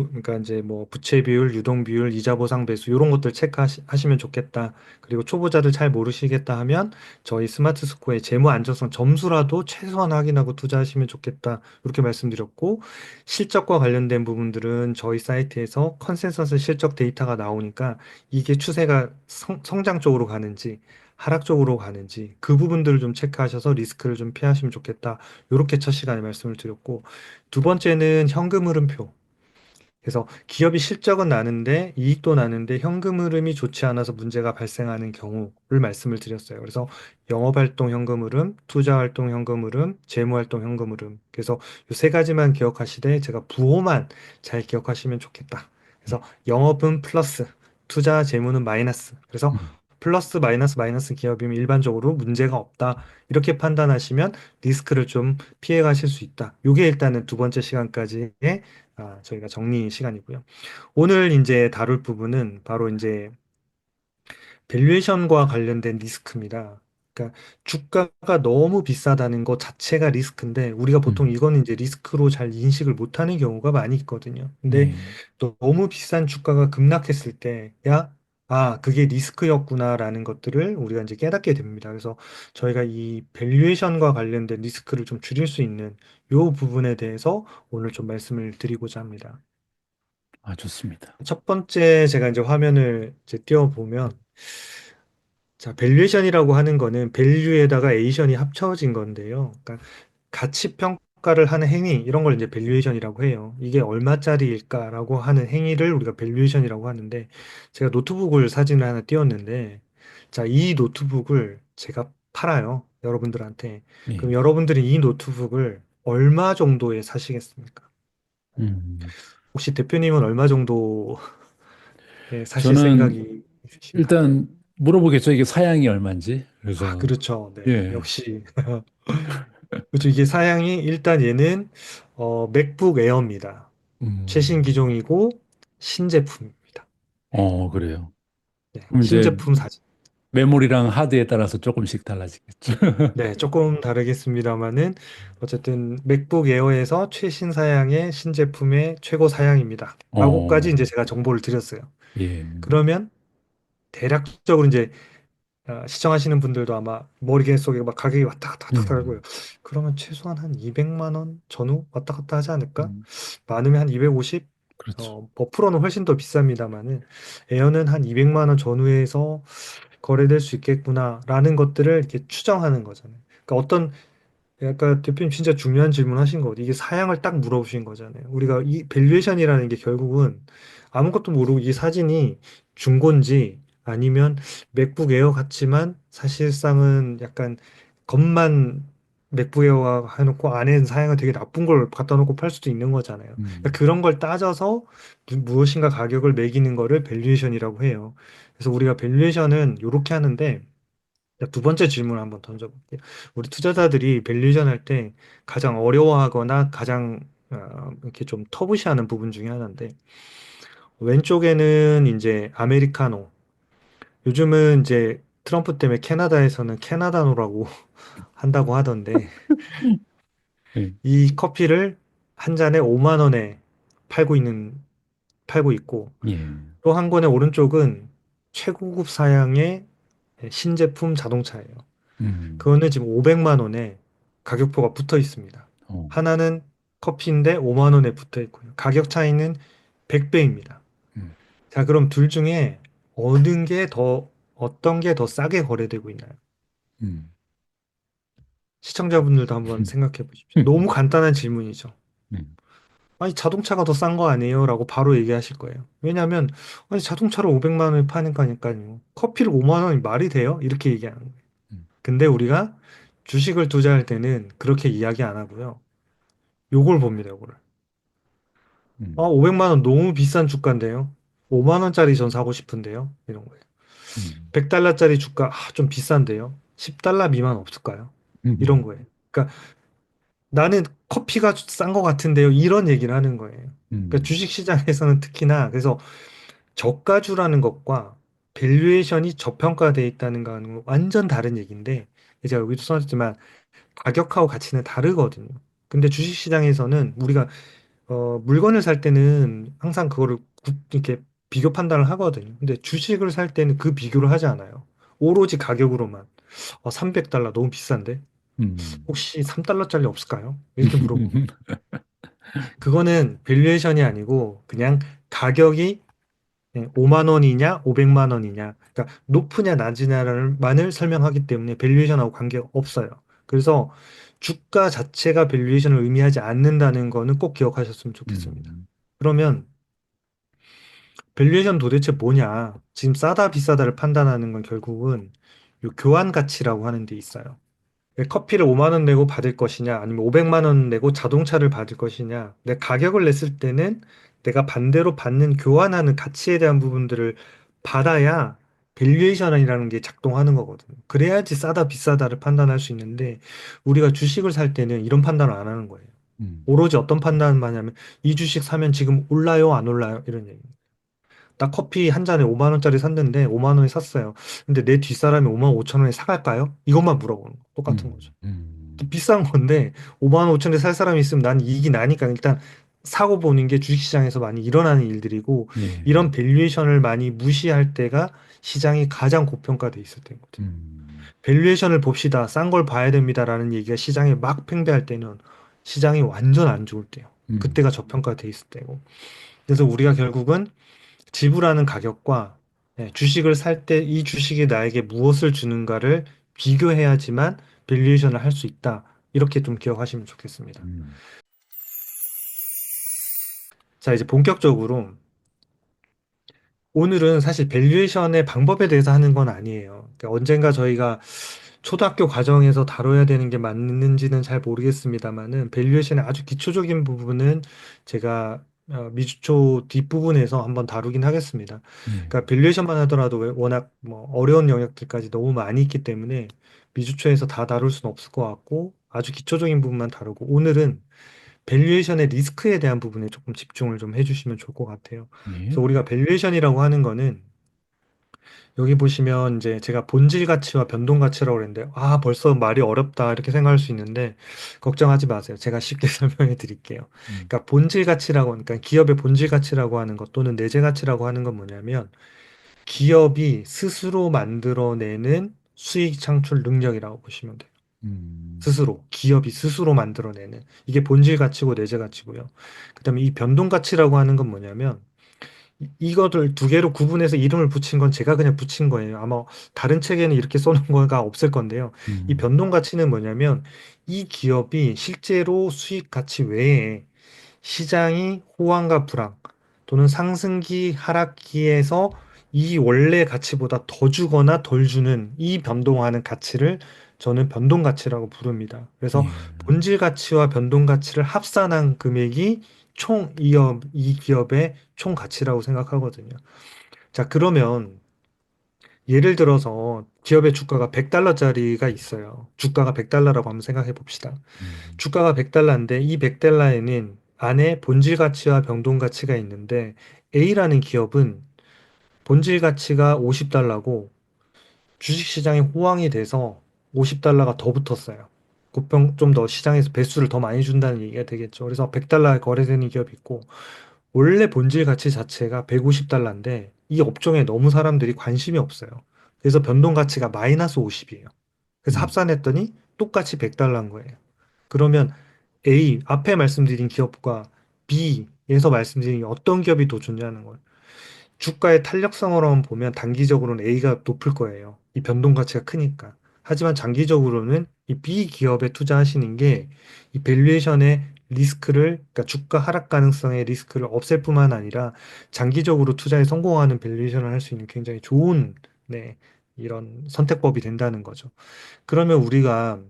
그러니까 이제 뭐 부채 비율, 유동 비율, 이자 보상 배수 이런 것들 체크하시면 좋겠다. 그리고 초보자들 잘 모르시겠다 하면 저희 스마트 스코어의 재무 안정성 점수라도 최소한 확인하고 투자하시면 좋겠다. 이렇게 말씀드렸고, 실적과 관련된 부분들은 저희 사이트에서 컨센서스 실적 데이터가 나오니까 이게 추세가 성장 쪽으로 가는지, 하락 쪽으로 가는지, 그 부분들을 좀 체크하셔서 리스크를 좀 피하시면 좋겠다. 이렇게 첫 시간에 말씀을 드렸고, 두 번째는 현금 흐름표. 그래서 기업이 실적은 나는데 이익도 나는데 현금 흐름이 좋지 않아서 문제가 발생하는 경우를 말씀을 드렸어요. 그래서 영업활동 현금 흐름, 투자활동 현금 흐름, 재무활동 현금 흐름. 그래서 이 세 가지만 기억하시되 제가 부호만 잘 기억하시면 좋겠다. 그래서 영업은 플러스, 투자 재무는 마이너스. 그래서 음. 플러스 마이너스 마이너스 기업이면 일반적으로 문제가 없다. 이렇게 판단하시면 리스크를 좀 피해 가실 수 있다. 이게 일단은 두 번째 시간까지의 저희가 정리 시간이고요. 오늘 이제 다룰 부분은 바로 이제 밸류에이션과 관련된 리스크입니다. 그러니까 주가가 너무 비싸다는 것 자체가 리스크인데 우리가 보통 음. 이거는 이제 리스크로 잘 인식을 못하는 경우가 많이 있거든요. 근데 네. 또 너무 비싼 주가가 급락했을 때, 야, 그게 리스크였구나라는 것들을 우리가 이제 깨닫게 됩니다. 그래서 저희가 이 밸류에이션과 관련된 리스크를 좀 줄일 수 있는 요 부분에 대해서 오늘 좀 말씀을 드리고자 합니다. 좋습니다. 첫 번째 제가 이제 화면을 이제 띄워보면 자, 밸류에이션이라고 하는 거는 밸류에다가 에이션이 합쳐진 건데요. 그러니까 가치 평가를 하는 행위 이런 걸 이제 밸류에이션이라고 해요. 이게 얼마짜리일까라고 하는 행위를 우리가 밸류에이션이라고 하는데 제가 노트북을 사진을 하나 띄웠는데 자, 이 노트북을 제가 팔아요. 여러분들한테. 그럼 네. 여러분들이 이 노트북을 얼마 정도에 사시겠습니까? 음. 혹시 대표님은 얼마 정도에 사실 저는 생각이 있으신가요? 일단 물어보겠죠. 이게 사양이 얼마인지. 그래서 그렇죠. 네, 예. 역시. 그렇죠. 이게 사양이 일단 얘는 맥북 에어입니다. 최신 음. 기종이고 신제품입니다. 그래요. 네, 그럼 이제 신제품 사진. 메모리랑 하드에 따라서 조금씩 달라지겠죠. 네, 조금 다르겠습니다만은 어쨌든 맥북 에어에서 최신 사양의 신제품의 최고 사양입니다. 라고까지 어, 이제 제가 정보를 드렸어요. 예. 그러면 대략적으로 이제 시청하시는 분들도 아마 머릿속에 막 가격이 왔다 갔다 왔다 예. 갔다 하고요. 그러면 최소한 한 200만 원 전후 왔다 갔다 하지 않을까? 음, 많으면 한 250? 그렇죠. 뭐 프로는 훨씬 더 비쌉니다만은 에어는 한 200만 원 전후에서 거래될 수 있겠구나라는 것들을 이렇게 추정하는 거잖아요. 그러니까 어떤 아까 대표님 진짜 중요한 질문 하신 거, 이게 사양을 딱 물어보신 거잖아요. 우리가 이 밸류에이션이라는 게 결국은 아무것도 모르고 이 사진이 중고인지 아니면 맥북 에어 같지만 사실상은 약간 겉만 맥북 에어가 해놓고 안에는 사양은 되게 나쁜 걸 갖다 놓고 팔 수도 있는 거잖아요. 그러니까 음, 그런 걸 따져서 무엇인가 가격을 매기는 거를 밸류에이션이라고 해요. 그래서 우리가 밸류에이션은 이렇게 하는데 자, 두 번째 질문을 한번 던져볼게요. 우리 투자자들이 밸류에이션 할 때 가장 어려워하거나 가장 이렇게 좀 터부시하는 부분 중에 하나인데 왼쪽에는 이제 아메리카노. 요즘은 이제 트럼프 때문에 캐나다에서는 캐나다노라고 한다고 하던데 예. 이 커피를 한 잔에 5만 원에 팔고 있고 예. 또 한 권의 오른쪽은 최고급 사양의 신제품 자동차예요. 음, 그거는 지금 500만 원에 가격표가 붙어 있습니다. 어, 하나는 커피인데 5만 원에 붙어 있고요. 가격 차이는 100배입니다. 음, 자, 그럼 둘 중에 어떤 게 더 싸게 거래되고 있나요? 음, 시청자분들도 한번 생각해 보십시오. 너무 간단한 질문이죠. 음, 아니, 자동차가 더 싼 거 아니에요? 라고 바로 얘기하실 거예요. 왜냐하면, 아니, 자동차를 500만 원에 파는 거니까요. 커피를 5만 원이 말이 돼요? 이렇게 얘기하는 거예요. 음, 근데 우리가 주식을 투자할 때는 그렇게 이야기 안 하고요. 요걸 봅니다, 요거를. 아, 음, 500만 원 너무 비싼 주가인데요. 5만 원짜리 전 사고 싶은데요. 이런 거예요. 음, 100달러짜리 주가 좀 비싼데요. 10달러 미만 없을까요? 이런 음, 거예요. 그러니까 나는 커피가 싼 거 같은데요. 이런 얘기를 하는 거예요. 그러니까 음, 주식 시장에서는 특히나 그래서 저가주라는 것과 밸류에이션이 저평가되어 있다는 거는 완전 다른 얘기인데 제가 여기도 써놨지만 가격하고 가치는 다르거든요. 근데 주식 시장에서는 우리가 물건을 살 때는 항상 그거를 이렇게 비교 판단을 하거든요. 근데 주식을 살 때는 그 비교를 하지 않아요. 오로지 가격으로만. 300달러 너무 비싼데? 음. 혹시 3달러짜리 없을까요? 이렇게 물어보면. 그거는 밸류에이션이 아니고 그냥 가격이 5만 원이냐, 500만 원이냐. 그러니까 높으냐, 낮으냐만을 설명하기 때문에 밸류에이션하고 관계가 없어요. 그래서 주가 자체가 밸류에이션을 의미하지 않는다는 거는 꼭 기억하셨으면 좋겠습니다. 음, 그러면 밸류에이션 도대체 뭐냐? 지금 싸다 비싸다를 판단하는 건 결국은 요 교환 가치라고 하는 데 있어요. 커피를 5만 원 내고 받을 것이냐, 아니면 500만 원 내고 자동차를 받을 것이냐. 내 가격을 냈을 때는 내가 반대로 받는 교환하는 가치에 대한 부분들을 받아야 밸류에이션이라는 게 작동하는 거거든요. 그래야지 싸다 비싸다를 판단할 수 있는데 우리가 주식을 살 때는 이런 판단을 안 하는 거예요. 음, 오로지 어떤 판단만 하냐면 이 주식 사면 지금 올라요, 안 올라요? 이런 얘기. 나 커피 한 잔에 5만 원짜리 샀는데 5만 원에 샀어요. 근데 내 뒷사람이 5만 5천 원에 사갈까요? 이것만 물어보는 거. 똑같은 거죠. 비싼 건데 5만 5천 원에 살 사람이 있으면 난 이익이 나니까 일단 사고 보는 게 주식시장에서 많이 일어나는 일들이고 예, 이런 밸류에이션을 많이 무시할 때가 시장이 가장 고평가돼 있을 때인 거죠. 음, 밸류에이션을 봅시다. 싼 걸 봐야 됩니다라는 얘기가 시장에 막 팽배할 때는 시장이 완전 안 좋을 때요. 음, 그때가 저평가돼 있을 때고. 그래서 우리가 결국은 지불하는 가격과 주식을 살 때 이 주식이 나에게 무엇을 주는가를 비교해야지만 밸류에이션을 할 수 있다. 이렇게 좀 기억하시면 좋겠습니다. 음, 자, 이제 본격적으로 오늘은 사실 밸류에이션의 방법에 대해서 하는 건 아니에요. 그러니까 언젠가 저희가 초등학교 과정에서 다뤄야 되는 게 맞는지는 잘 모르겠습니다만은 밸류에이션의 아주 기초적인 부분은 제가 미주초 뒷부분에서 한번 다루긴 하겠습니다. 예, 그러니까 밸류에이션만 하더라도 워낙 뭐 어려운 영역들까지 너무 많이 있기 때문에 미주초에서 다 다룰 수는 없을 것 같고 아주 기초적인 부분만 다루고 오늘은 밸류에이션의 리스크에 대한 부분에 조금 집중을 좀 해주시면 좋을 것 같아요. 예. 그래서 우리가 밸류에이션이라고 하는 거는 여기 보시면 이제 제가 본질 가치와 변동 가치라고 그랬는데 아 벌써 말이 어렵다 이렇게 생각할 수 있는데 걱정하지 마세요. 제가 쉽게 설명해 드릴게요. 음, 그러니까 본질 가치라고 그러니까 기업의 본질 가치라고 하는 것 또는 내재 가치라고 하는 건 뭐냐면 기업이 스스로 만들어내는 수익 창출 능력이라고 보시면 돼요. 음, 스스로 기업이 스스로 만들어내는 이게 본질 가치고 내재 가치고요. 그다음에 이 변동 가치라고 하는 건 뭐냐면 이거를 두 개로 구분해서 이름을 붙인 건 제가 그냥 붙인 거예요. 아마 다른 책에는 이렇게 써놓은 거가 없을 건데요. 이 음, 변동 가치는 뭐냐면 이 기업이 실제로 수익 가치 외에 시장이 호황과 불황 또는 상승기 하락기에서 이 원래 가치보다 더 주거나 덜 주는 이 변동하는 가치를 저는 변동 가치라고 부릅니다. 그래서 예. 본질 가치와 변동 가치를 합산한 금액이 총 이 기업의 총 가치라고 생각하거든요. 자, 그러면 예를 들어서 기업의 주가가 100달러짜리가 있어요. 주가가 100달러라고 한번 생각해 봅시다. 음, 주가가 100달러인데 이 100달러에는 안에 본질 가치와 변동 가치가 있는데 A라는 기업은 본질 가치가 50달러고 주식시장에 호황이 돼서 50달러가 더 붙었어요. 곱평 좀 더 시장에서 배수를 더 많이 준다는 얘기가 되겠죠. 그래서 100달러에 거래되는 기업이 있고 원래 본질 가치 자체가 150달러인데 이 업종에 너무 사람들이 관심이 없어요. 그래서 변동 가치가 마이너스 50이에요. 그래서 음, 합산했더니 똑같이 100달러인 거예요. 그러면 A, 앞에 말씀드린 기업과 B에서 말씀드린 어떤 기업이 더 좋냐는 거예요. 주가의 탄력성으로만 보면 단기적으로는 A가 높을 거예요. 이 변동 가치가 크니까. 하지만 장기적으로는 이 B 기업에 투자하시는 게 이 밸류에이션의 리스크를, 그러니까 주가 하락 가능성의 리스크를 없앨 뿐만 아니라 장기적으로 투자에 성공하는 밸류에이션을 할 수 있는 굉장히 좋은, 네, 이런 선택법이 된다는 거죠. 그러면 우리가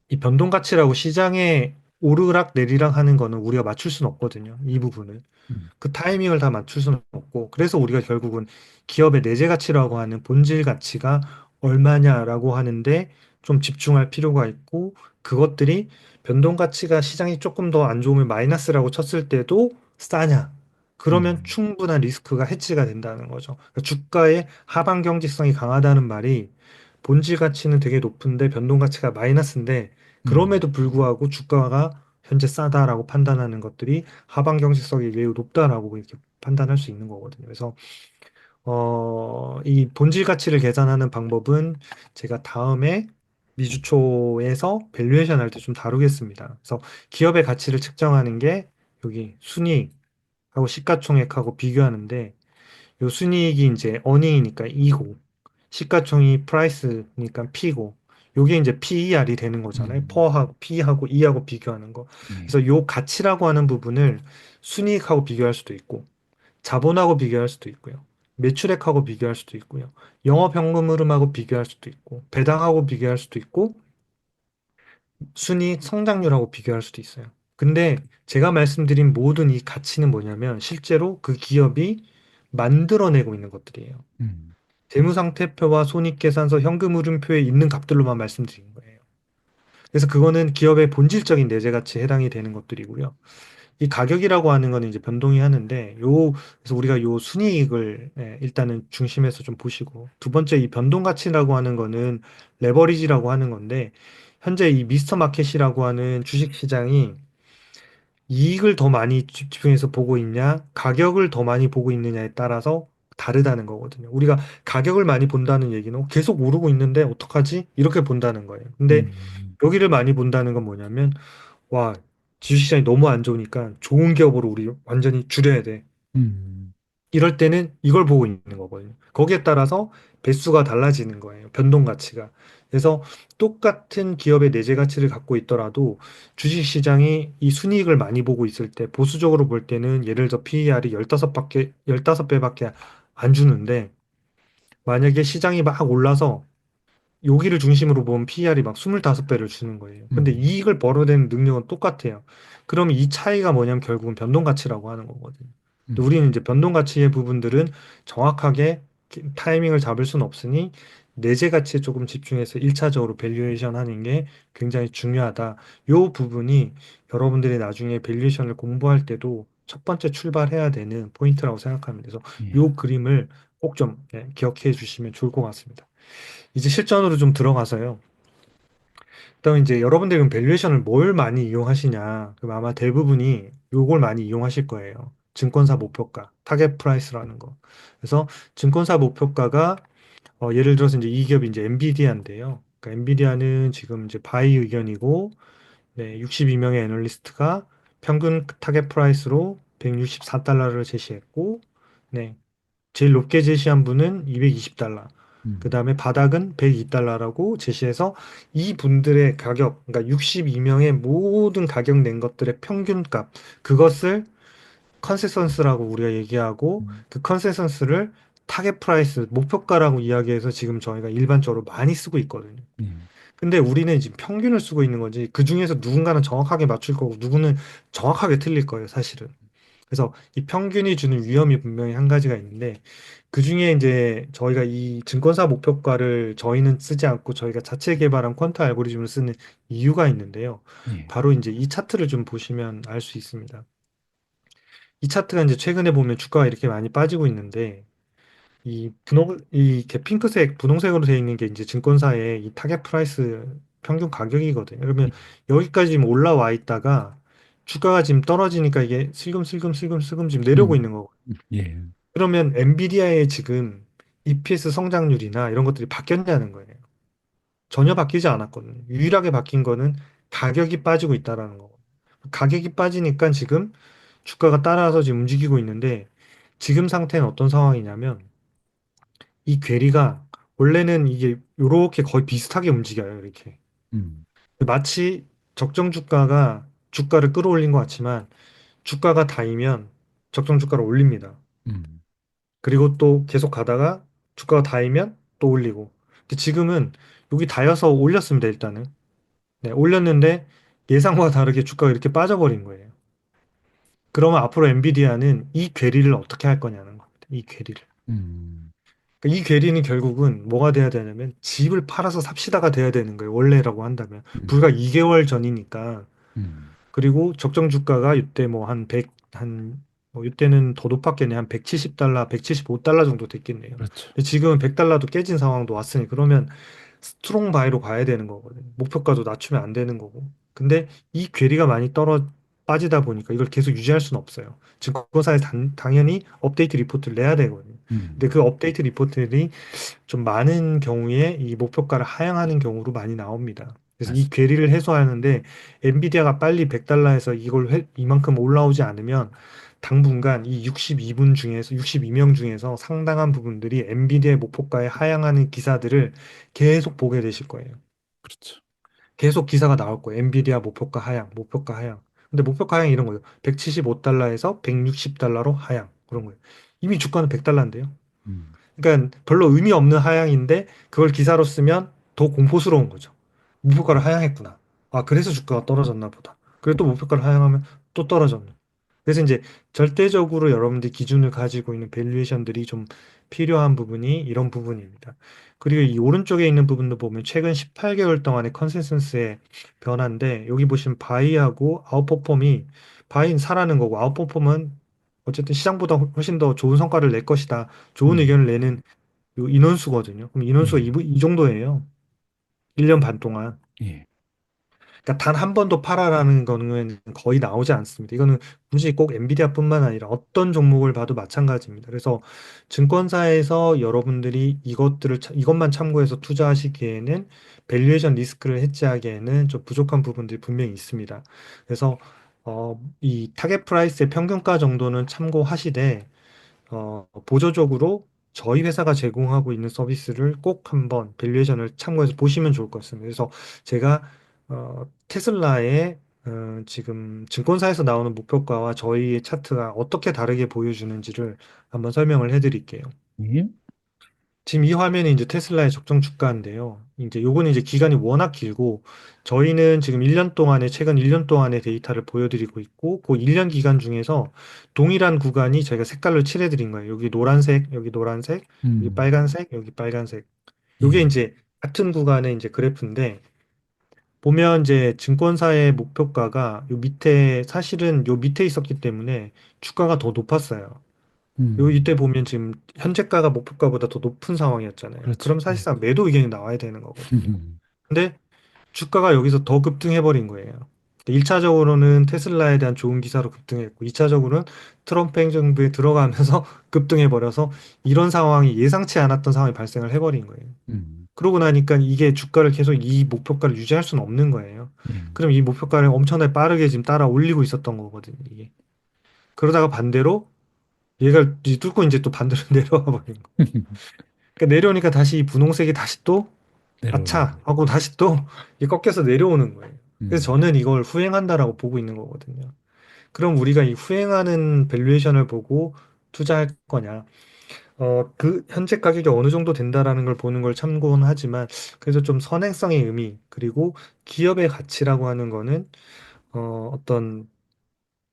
이 변동 가치라고 시장에 오르락 내리락 하는 거는 우리가 맞출 수는 없거든요. 이 부분을. 음, 그 타이밍을 다 맞출 수는 없고, 그래서 우리가 결국은 기업의 내재 가치라고 하는 본질 가치가 얼마냐라고 하는데 좀 집중할 필요가 있고, 그것들이 변동 가치가 시장이 조금 더 안 좋으면 마이너스라고 쳤을 때도 싸냐? 그러면 음, 충분한 리스크가 해지가 된다는 거죠. 그러니까 주가의 하방 경직성이 강하다는 말이 본질 가치는 되게 높은데 변동 가치가 마이너스인데 음, 그럼에도 불구하고 주가가 현재 싸다라고 판단하는 것들이 하방 경직성이 매우 높다라고 이렇게 판단할 수 있는 거거든요. 그래서 이 본질 가치를 계산하는 방법은 제가 다음에 미주초에서 밸류에이션 할 때 좀 다루겠습니다. 그래서 기업의 가치를 측정하는 게 여기 순이익하고 시가총액하고 비교하는데 요 순이익이 이제 어닝이니까 E고 시가총이 프라이스니까 P고 요게 이제 PER이 되는 거잖아요. 음, 퍼하고 P하고 E하고 비교하는 거. 예. 그래서 요 가치라고 하는 부분을 순이익하고 비교할 수도 있고 자본하고 비교할 수도 있고요. 매출액하고 비교할 수도 있고요. 영업 현금 흐름하고 비교할 수도 있고 배당하고 비교할 수도 있고 순이익 성장률하고 비교할 수도 있어요. 근데 제가 말씀드린 모든 이 가치는 뭐냐면 실제로 그 기업이 만들어내고 있는 것들이에요. 음, 재무상태표와 손익계산서, 현금흐름표에 있는 값들로만 말씀드린 거예요. 그래서 그거는 기업의 본질적인 내재 가치에 해당이 되는 것들이고요. 이 가격이라고 하는 거는 이제 변동이 하는데 그래서 우리가 요 순이익을 일단은 중심에서 좀 보시고 두 번째 이 변동 가치라고 하는 거는 레버리지라고 하는 건데 현재 이 미스터 마켓이라고 하는 주식 시장이 이익을 더 많이 집중해서 보고 있냐, 가격을 더 많이 보고 있느냐에 따라서 다르다는 거거든요. 우리가 가격을 많이 본다는 얘기는 계속 오르고 있는데 어떡하지? 이렇게 본다는 거예요. 근데 음, 여기를 많이 본다는 건 뭐냐면, 와, 주식시장이 너무 안 좋으니까 좋은 기업으로 우리 완전히 줄여야 돼. 음, 이럴 때는 이걸 보고 있는 거거든요. 거기에 따라서 배수가 달라지는 거예요. 변동 가치가. 그래서 똑같은 기업의 내재 가치를 갖고 있더라도 주식 시장이 이 순이익을 많이 보고 있을 때 보수적으로 볼 때는 예를 들어 PER이 15배밖에 안 주는데 만약에 시장이 막 올라서 여기를 중심으로 보면 PER이 막 25배를 주는 거예요. 근데 음, 이익을 벌어내는 능력은 똑같아요. 그러면 이 차이가 뭐냐면 결국은 변동 가치라고 하는 거거든요. 근데 음, 우리는 이제 변동 가치의 부분들은 정확하게 타이밍을 잡을 수는 없으니 내재 가치에 조금 집중해서 1차적으로 밸류에이션 하는 게 굉장히 중요하다. 요 부분이 여러분들이 나중에 밸류에이션을 공부할 때도 첫 번째 출발해야 되는 포인트라고 생각합니다. 그래서 예. 요 그림을 꼭 좀 기억해 주시면 좋을 것 같습니다. 이제 실전으로 좀 들어가서요. 그다음에 이제 여러분들이 그럼 밸류에이션을 뭘 많이 이용하시냐? 그럼 아마 대부분이 요걸 많이 이용하실 거예요. 증권사 목표가, 타겟 프라이스라는 거. 그래서 증권사 목표가가 예를 들어서 이제 이 기업이 이제 엔비디아인데요. 그러니까 엔비디아는 지금 이제 바이 의견이고, 네, 62명의 애널리스트가 평균 타겟 프라이스로 164달러를 제시했고, 네, 제일 높게 제시한 분은 220달러. 그 음. 다음에 바닥은 102달러라고 제시해서 이 분들의 가격, 그러니까 62명의 모든 가격 낸 것들의 평균값, 그것을 컨센서스라고 우리가 얘기하고 음. 그 컨센서스를 타겟 프라이스, 목표가라고 이야기해서 지금 저희가 일반적으로 많이 쓰고 있거든요. 예. 근데 우리는 지금 평균을 쓰고 있는 거지, 그 중에서 누군가는 정확하게 맞출 거고, 누구는 정확하게 틀릴 거예요, 사실은. 그래서 이 평균이 주는 위험이 분명히 한 가지가 있는데, 그 중에 이제 저희가 이 증권사 목표가를 저희는 쓰지 않고 저희가 자체 개발한 퀀트 알고리즘을 쓰는 이유가 있는데요. 예. 바로 이제 이 차트를 좀 보시면 알 수 있습니다. 이 차트가 이제 최근에 보면 주가가 이렇게 많이 빠지고 있는데, 이게 핑크색, 분홍색으로 되어 있는 게 이제 증권사의 이 타겟 프라이스 평균 가격이거든요. 그러면 예. 여기까지 지금 올라와 있다가 주가가 지금 떨어지니까 이게 슬금슬금 지금 내려오고 음. 있는 거고. 예. 그러면 엔비디아의 지금 EPS 성장률이나 이런 것들이 바뀌었냐는 거예요. 전혀 바뀌지 않았거든요. 유일하게 바뀐 거는 가격이 빠지고 있다라는 거. 가격이 빠지니까 지금 주가가 따라서 지금 움직이고 있는데 지금 상태는 어떤 상황이냐면 이 괴리가 원래는 이게 요렇게 거의 비슷하게 움직여요, 이렇게. 음. 마치 적정 주가가 주가를 끌어올린 것 같지만 주가가 닿으면 적정 주가를 올립니다. 음. 그리고 또 계속 가다가 주가가 닿으면 또 올리고. 근데 지금은 여기 닿아서 올렸습니다, 일단은. 네, 올렸는데 예상과 다르게 주가가 이렇게 빠져버린 거예요. 그러면 앞으로 엔비디아는 이 괴리를 어떻게 할 거냐는 겁니다. 이 괴리를. 음. 그러니까 이 괴리는 결국은 뭐가 돼야 되냐면 집을 팔아서 삽시다가 돼야 되는 거예요. 원래라고 한다면. 음. 불과 2개월 전이니까. 음. 그리고 적정 주가가 이때 뭐 한 100, 뭐 이때는 더 높았겠네. 한 170달러, 175달러 정도 됐겠네요. 그렇죠. 근데 지금은 100달러도 깨진 상황도 왔으니 그러면 스트롱 바이로 가야 되는 거거든요. 목표가도 낮추면 안 되는 거고. 근데 이 괴리가 많이 빠지다 보니까 이걸 계속 유지할 수는 없어요. 증권사에 당연히 업데이트 리포트를 내야 되거든요. 근데 음. 그 업데이트 리포트들이 좀 많은 경우에 이 목표가를 하향하는 경우로 많이 나옵니다. 그래서 이 맞습니다. 괴리를 해소하는데 엔비디아가 빨리 100달러에서 이만큼 올라오지 않으면 당분간 이 62분 중에서 62명 중에서 상당한 부분들이 엔비디아의 목표가에 하향하는 기사들을 계속 보게 되실 거예요. 그렇죠. 계속 기사가 나올 거예요. 엔비디아 목표가 하향, 목표가 하향. 근데 목표가 하향 이런 거예요. 175달러에서 160달러로 하향. 그런 거예요. 이미 주가는 100달러인데요. 음. 그러니까 별로 의미 없는 하향인데 그걸 기사로 쓰면 더 공포스러운 거죠. 목표가를 하향했구나. 아, 그래서 주가가 떨어졌나 보다. 그리고 또 목표가를 하향하면 또 떨어졌네. 그래서 이제 절대적으로 여러분들이 기준을 가지고 있는 밸류에이션들이 좀 필요한 부분이 이런 부분입니다. 그리고 이 오른쪽에 있는 부분도 보면 최근 18개월 동안의 컨센서스의 변화인데 여기 보시면 바이하고 아웃퍼폼이 바이는 사라는 거고 아웃퍼폼은 어쨌든 시장보다 훨씬 더 좋은 성과를 낼 것이다. 좋은 음. 의견을 내는 요 인원수거든요. 그럼 인원수가 예. 이 정도예요. 1년 반 동안. 예. 그러니까 단 한 번도 팔아라는 거는 거의 나오지 않습니다. 이거는 굳이 꼭 엔비디아뿐만 아니라 어떤 종목을 봐도 마찬가지입니다. 그래서 증권사에서 여러분들이 이것만 참고해서 투자하시기에는 밸류에이션 리스크를 해지하기에는 좀 부족한 부분들이 분명히 있습니다. 그래서 이 타겟 프라이스의 평균가 정도는 참고하시되 보조적으로 저희 회사가 제공하고 있는 서비스를 꼭 한번 밸류에이션을 참고해서 보시면 좋을 것 같습니다. 그래서 제가 테슬라의 지금 증권사에서 나오는 목표가와 저희의 차트가 어떻게 다르게 보여주는지를 한번 설명을 해드릴게요. 예. 지금 이 화면이 이제 테슬라의 적정 주가인데요. 이제 요거는 이제 기간이 워낙 길고 저희는 지금 1년 동안의 최근 1년 동안의 데이터를 보여드리고 있고 그 1년 기간 중에서 동일한 구간이 저희가 색깔로 칠해드린 거예요. 여기 노란색, 여기 노란색, 여기 음. 빨간색, 여기 빨간색. 요게 예. 이제 같은 구간의 이제 그래프인데 보면 이제 증권사의 목표가가 요 밑에 사실은 요 밑에 있었기 때문에 주가가 더 높았어요. 요 이때 음. 보면 지금 현재가가 목표가보다 더 높은 상황이었잖아요. 그렇죠. 그럼 예. 사실상 매도 의견이 나와야 되는 거거든요. 근데 주가가 여기서 더 급등해 버린 거예요. 1차적으로는 테슬라에 대한 좋은 기사로 급등했고, 2차적으로는 트럼프 행정부에 들어가면서 급등해 버려서 이런 상황이 예상치 않았던 상황이 발생을 해버린 거예요. 음. 그러고 나니까 이게 주가를 계속 이 목표가를 유지할 수는 없는 거예요. 예. 그럼 이 목표가를 엄청나게 빠르게 지금 따라 올리고 있었던 거거든요, 이게. 그러다가 반대로 얘가 이제 뚫고 이제 또 반대로 내려와 버린 거. 그러니까 내려오니까 다시 이 분홍색이 다시 또 내려오는 아차 거예요. 하고 다시 또 이게 꺾여서 내려오는 거예요. 그래서 음. 저는 이걸 후행한다라고 보고 있는 거거든요. 그럼 우리가 이 후행하는 밸류에이션을 보고 투자할 거냐? 그 현재 가격이 어느 정도 된다라는 걸 보는 걸 참고는 하지만 그래서 좀 선행성의 의미 그리고 기업의 가치라고 하는 거는 어떤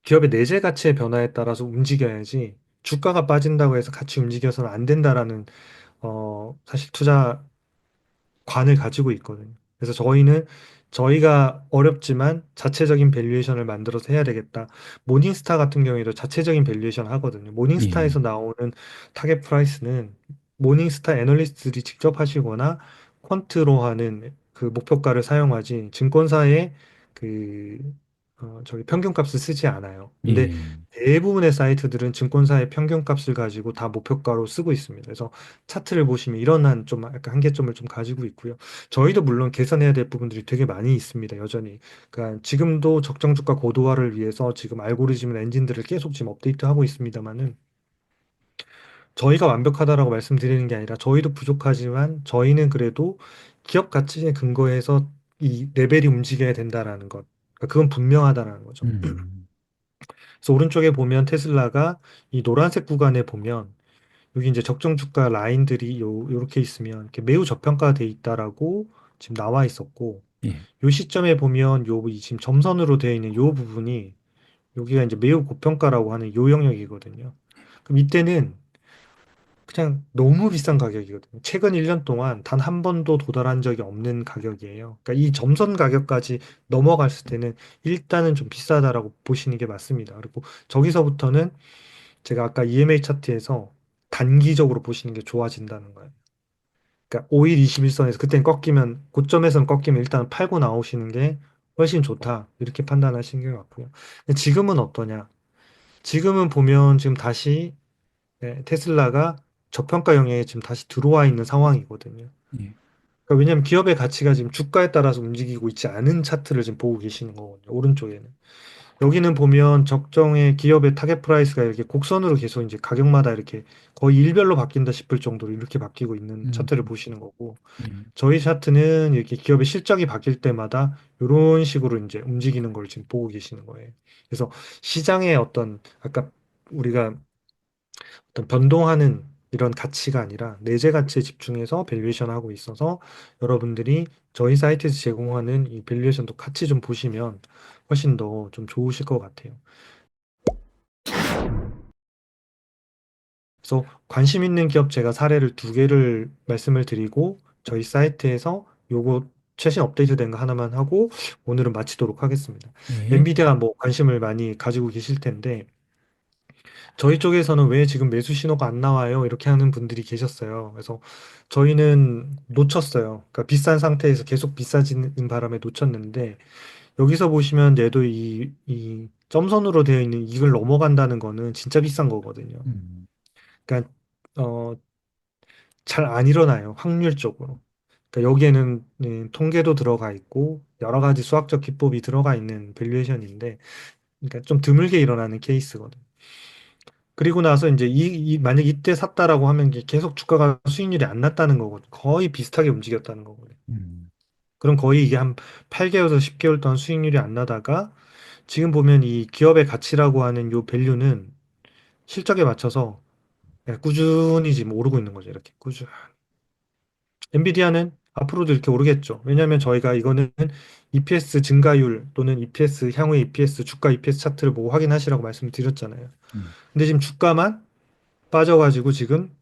기업의 내재 가치의 변화에 따라서 움직여야지 주가가 빠진다고 해서 같이 움직여서는 안 된다라는 사실 투자 관을 가지고 있거든요. 그래서 저희는 저희가 어렵지만 자체적인 밸류에이션을 만들어서 해야 되겠다. 모닝스타 같은 경우에도 자체적인 밸류에이션 하거든요. 모닝스타에서 예. 나오는 타겟 프라이스는 모닝스타 애널리스트들이 직접 하시거나 퀀트로 하는 그 목표가를 사용하지 증권사의 그 저기 평균값을 쓰지 않아요. 근데 예. 대부분의 사이트들은 증권사의 평균값을 가지고 다 목표가로 쓰고 있습니다. 그래서 차트를 보시면 이런 한 좀 약간 한계점을 좀 가지고 있고요. 저희도 물론 개선해야 될 부분들이 되게 많이 있습니다. 여전히. 그러니까 지금도 적정 주가 고도화를 위해서 지금 알고리즘 엔진들을 계속 지금 업데이트하고 있습니다만은 저희가 완벽하다라고 말씀드리는 게 아니라 저희도 부족하지만 저희는 그래도 기업 가치에 근거해서 이 레벨이 움직여야 된다라는 것. 그러니까 그건 분명하다라는 거죠. 음. 그래서 오른쪽에 보면 테슬라가 이 노란색 구간에 보면 여기 이제 적정 주가 라인들이 요렇게 있으면 이렇게 매우 저평가돼 있다라고 지금 나와 있었고 예. 요 시점에 보면 이 지금 점선으로 되어 있는 요 부분이 여기가 이제 매우 고평가라고 하는 요 영역이거든요. 그럼 이때는 그냥 너무 비싼 가격이거든요. 최근 1년 동안 단 한 번도 도달한 적이 없는 가격이에요. 그러니까 이 점선 가격까지 넘어갔을 때는 일단은 좀 비싸다라고 보시는 게 맞습니다. 그리고 저기서부터는 제가 아까 EMA 차트에서 단기적으로 보시는 게 좋아진다는 거예요. 그러니까 5일 21선에서 그때는 꺾이면 고점에선 꺾이면 일단 팔고 나오시는 게 훨씬 좋다. 이렇게 판단하시는 게 맞고요. 근데 지금은 어떠냐? 지금은 보면 지금 다시 네, 테슬라가 저평가 영역에 지금 다시 들어와 있는 상황이거든요. 예. 그러니까 왜냐하면 기업의 가치가 지금 주가에 따라서 움직이고 있지 않은 차트를 지금 보고 계시는 거거든요. 오른쪽에는. 여기는 보면 적정의 기업의 타겟 프라이스가 이렇게 곡선으로 계속 이제 가격마다 이렇게 거의 일별로 바뀐다 싶을 정도로 이렇게 바뀌고 있는 음. 차트를 보시는 거고 예. 저희 차트는 이렇게 기업의 실적이 바뀔 때마다 이런 식으로 이제 움직이는 걸 지금 보고 계시는 거예요. 그래서 시장의 어떤 아까 우리가 어떤 변동하는 이런 가치가 아니라 내재 가치에 집중해서 밸류에이션 하고 있어서 여러분들이 저희 사이트에서 제공하는 이 밸류에이션도 같이 좀 보시면 훨씬 더 좀 좋으실 것 같아요. 그래서 관심 있는 기업 제가 사례를 두 개를 말씀을 드리고 저희 사이트에서 요거 최신 업데이트된 거 하나만 하고 오늘은 마치도록 하겠습니다. 예. 엔비디아 뭐 관심을 많이 가지고 계실 텐데 저희 쪽에서는 왜 지금 매수 신호가 안 나와요? 이렇게 하는 분들이 계셨어요. 그래서 저희는 놓쳤어요. 그러니까 비싼 상태에서 계속 비싸지는 바람에 놓쳤는데 여기서 보시면 얘도 이 점선으로 되어 있는 이걸 넘어간다는 거는 진짜 비싼 거거든요. 음. 그러니까 어, 잘 안 일어나요. 확률적으로. 그러니까 여기에는 통계도 들어가 있고 여러 가지 수학적 기법이 들어가 있는 밸류에이션인데 그러니까 좀 드물게 일어나는 케이스거든요. 그리고 나서 이제 만약 이때 샀다라고 하면 이게 계속 주가가 수익률이 안 났다는 거고 거의 비슷하게 움직였다는 거거든요. 음. 그럼 거의 이게 한 8개월에서 10개월 동안 수익률이 안 나다가 지금 보면 이 기업의 가치라고 하는 요 밸류는 실적에 맞춰서 그냥 꾸준히 지금 오르고 있는 거죠. 이렇게 꾸준히. 엔비디아는 앞으로도 이렇게 오르겠죠. 왜냐하면 저희가 이거는 EPS 증가율 또는 EPS 향후의 EPS 주가 EPS 차트를 보고 확인하시라고 말씀드렸잖아요. 음. 근데 지금 주가만 빠져가지고 지금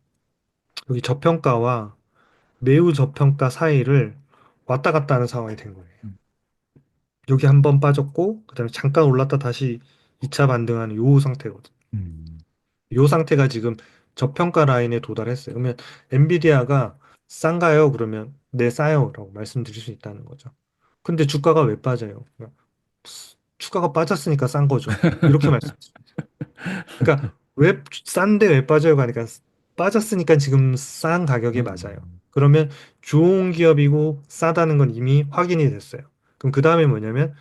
여기 저평가와 매우 저평가 사이를 왔다 갔다 하는 상황이 된 거예요. 음, 여기 한 번 빠졌고, 그다음에 잠깐 올랐다 다시 2차 반등하는 요 상태거든요. 음, 요 상태가 지금 저평가 라인에 도달했어요. 그러면 엔비디아가 싼가요? 그러면 네, 싸요라고 말씀드릴 수 있다는 거죠. 근데 주가가 왜 빠져요? 그러니까 주가가 빠졌으니까 싼 거죠. 이렇게 말씀드립니다. 그러니까 왜 싼데 왜 빠져요가 아니라 빠졌으니까 지금 싼 가격이 맞아요. 음, 그러면 좋은 기업이고 싸다는 건 이미 확인이 됐어요. 그럼 그 다음에 뭐냐면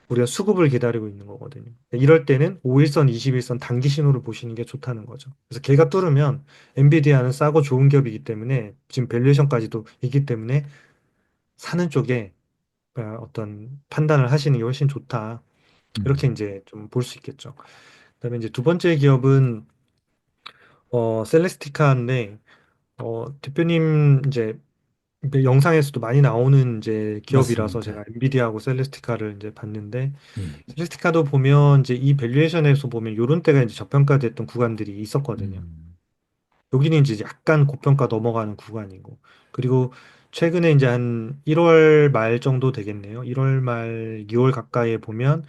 우리가 수급을 기다리고 있는 거거든요. 이럴 때는 5일선, 21선 단기 신호를 보시는 게 좋다는 거죠. 그래서 걔가 뚫으면 엔비디아는 싸고 좋은 기업이기 때문에 지금 밸류에이션까지도 있기 때문에 사는 쪽에 어떤 판단을 하시는 게 훨씬 좋다. 이렇게 음, 이제 좀 볼 수 있겠죠. 그다음에 이제 두 번째 기업은 셀레스티카인데 대표님 이제 그 영상에서도 많이 나오는 이제 기업이라서 제가 맞습니다. 엔비디아하고 셀레스티카를 이제 봤는데 예. 셀레스티카도 보면 이제 이 밸류에이션에서 보면 요런 때가 이제 저평가됐던 구간들이 있었거든요. 음, 여기는 이제 약간 고평가 넘어가는 구간이고 그리고 최근에 이제 한 1월 말 정도 되겠네요. 1월 말 2월 가까이에 보면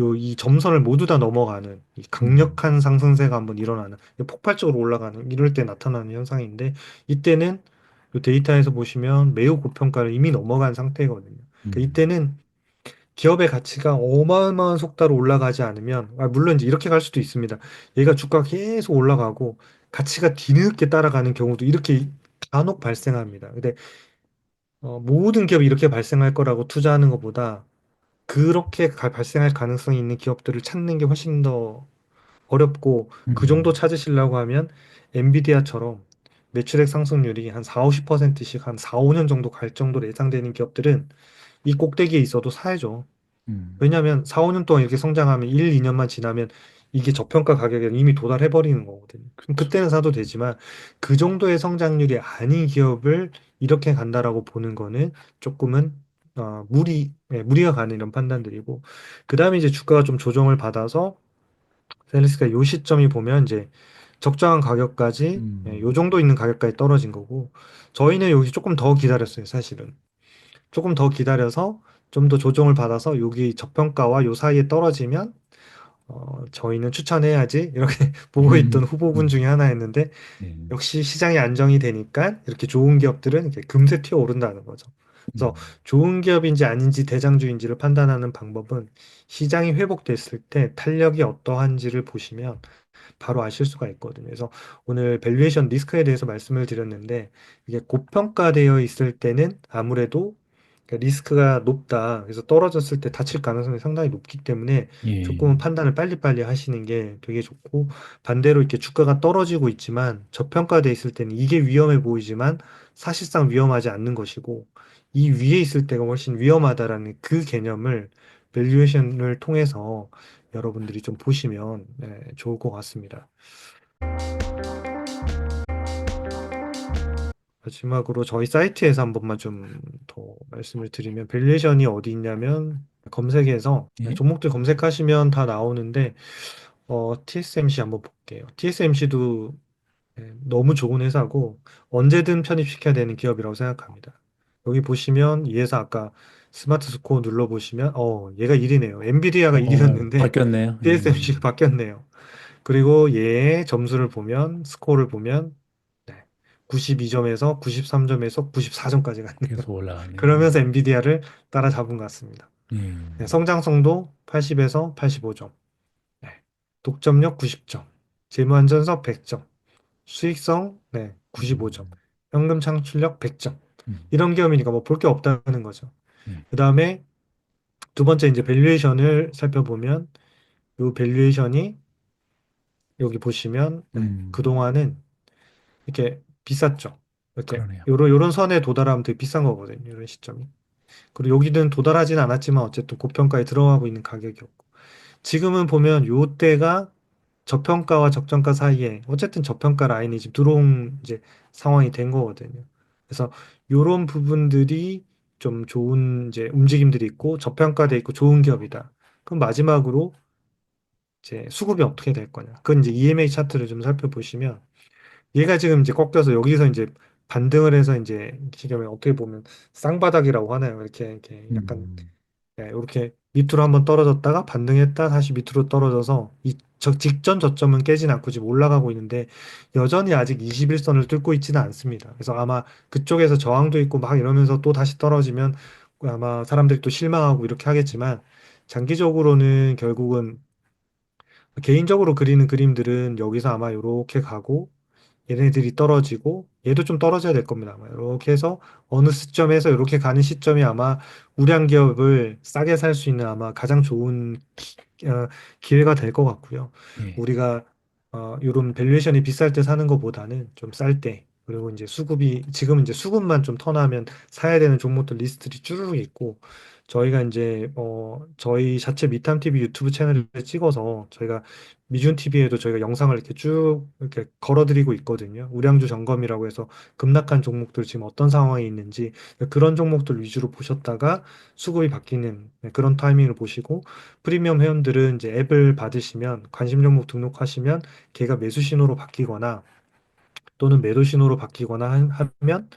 요 이 점선을 모두 다 넘어가는 이 음, 강력한 상승세가 한번 일어나는 폭발적으로 올라가는 이럴 때 나타나는 현상인데 이때는 요 데이터에서 보시면 매우 고평가를 이미 넘어간 상태거든요. 그러니까 음, 이때는 기업의 가치가 어마어마한 속도로 올라가지 않으면, 물론 이제 이렇게 갈 수도 있습니다. 얘가 주가가 계속 올라가고 가치가 뒤늦게 따라가는 경우도 이렇게 간혹 발생합니다. 근데 모든 기업이 이렇게 발생할 거라고 투자하는 것보다 그렇게 발생할 가능성이 있는 기업들을 찾는 게 훨씬 더 어렵고 그 정도 음, 찾으시려고 하면 엔비디아처럼 매출액 상승률이 한 4, 50%씩 한 4, 5년 정도 갈 정도로 예상되는 기업들은 이 꼭대기에 있어도 사야죠. 음, 왜냐하면 4, 5년 동안 이렇게 성장하면 1, 2년만 지나면 이게 저평가 가격에 이미 도달해 버리는 거거든요. 그럼 그쵸. 그때는 사도 되지만 그 정도의 성장률이 아닌 기업을 이렇게 간다라고 보는 거는 조금은 무리가 가는 이런 판단들이고 그다음에 이제 주가가 좀 조정을 받아서 셀리스가 요 시점이 보면 이제 적정한 가격까지 요 음, 정도 있는 가격까지 떨어진 거고 저희는 여기 조금 더 기다렸어요, 사실은. 조금 더 기다려서 좀 더 조정을 받아서 여기 저평가와 요 사이에 떨어지면 저희는 추천해야지 이렇게 보고 있던 후보군 중에 하나였는데 예. 역시 시장이 안정이 되니까 이렇게 좋은 기업들은 이렇게 금세 튀어 오른다는 거죠. 그래서 음, 좋은 기업인지 아닌지 대장주인지를 판단하는 방법은 시장이 회복됐을 때 탄력이 어떠한지를 보시면 바로 아실 수가 있거든요. 그래서 오늘 밸류에이션 리스크에 대해서 말씀을 드렸는데 이게 고평가되어 있을 때는 아무래도 리스크가 높다. 그래서 떨어졌을 때 다칠 가능성이 상당히 높기 때문에 예. 조금 판단을 빨리빨리 하시는 게 되게 좋고 반대로 이렇게 주가가 떨어지고 있지만 저평가돼 있을 때는 이게 위험해 보이지만 사실상 위험하지 않는 것이고 이 위에 있을 때가 훨씬 위험하다라는 그 개념을 밸류에이션을 통해서 여러분들이 좀 보시면 좋을 것 같습니다. 마지막으로 저희 사이트에서 한 번만 좀 더 말씀을 드리면 밸류에이션이 어디 있냐면 검색에서 예? 종목들 검색하시면 다 나오는데 TSMC 한번 볼게요. TSMC도 너무 좋은 회사고 언제든 편입시켜야 되는 기업이라고 생각합니다. 여기 보시면 이 회사 아까 스마트 스코어 눌러보시면 얘가 1위네요. 엔비디아가 1위였는데 바뀌었네요. TSMC가 바뀌었네요. 그리고 얘의 점수를 보면 스코어를 보면 92점에서 93점에서 94점까지 갔네요. 계속 올라가네요. 그러면서 엔비디아를 따라잡은 것 같습니다. 예. 성장성도 80에서 85점, 독점력 90점, 재무안전성 100점, 수익성 95점, 음, 현금 창출력 100점. 음, 이런 기업이니까 뭐 볼 게 없다는 거죠. 예. 그 다음에 두 번째 이제 밸류에이션을 살펴보면 이 밸류에이션이 여기 보시면 음, 그동안은 이렇게 비쌌죠. 이렇게 그러네요. 요런 선에 도달하면 되게 비싼 거거든요. 이런 시점이. 그리고 여기는 도달하진 않았지만 어쨌든 고평가에 들어가고 있는 가격이었고 지금은 보면 요때가 저평가와 적정가 사이에 어쨌든 저평가 라인이 지금 들어온 이제 상황이 된 거거든요. 그래서 요런 부분들이 좀 좋은 이제 움직임들이 있고 저평가돼 있고 좋은 기업이다. 그럼 마지막으로 이제 수급이 어떻게 될 거냐. 그건 이제 EMA 차트를 좀 살펴보시면 얘가 지금 이제 꺾여서 여기서 이제 반등을 해서 이제 지금 어떻게 보면 쌍바닥이라고 하나요? 이렇게 약간 음. 이렇게 밑으로 한번 떨어졌다가 반등했다 다시 밑으로 떨어져서 직전 저점은 깨진 않고 지금 올라가고 있는데 여전히 아직 21선을 뚫고 있지는 않습니다. 그래서 아마 그쪽에서 저항도 있고 막 이러면서 또 다시 떨어지면 아마 사람들이 또 실망하고 이렇게 하겠지만 장기적으로는 결국은 개인적으로 그리는 그림들은 여기서 아마 이렇게 가고 얘네들이 떨어지고 얘도 좀 떨어져야 될 겁니다. 아마 이렇게 해서 어느 시점에서 이렇게 가는 시점이 아마 우량 기업을 싸게 살 수 있는 아마 가장 좋은 기회가 될 것 같고요. 예. 우리가 이런 밸류에이션이 비쌀 때 사는 것보다는 좀 쌀 때, 그리고 이제 수급이 지금 이제 수급만 좀 턴하면 사야 되는 종목들 리스트들이 쭈르륵 있고, 저희가 이제 저희 자체 미탐 TV 유튜브 채널을 찍어서 저희가 미준 TV에도 저희가 영상을 이렇게 쭉 이렇게 걸어드리고 있거든요. 우량주 점검이라고 해서 급락한 종목들 지금 어떤 상황에 있는지 그런 종목들 위주로 보셨다가 수급이 바뀌는 그런 타이밍을 보시고, 프리미엄 회원들은 이제 앱을 받으시면 관심 종목 등록하시면 걔가 매수 신호로 바뀌거나 또는 매도 신호로 바뀌거나 하면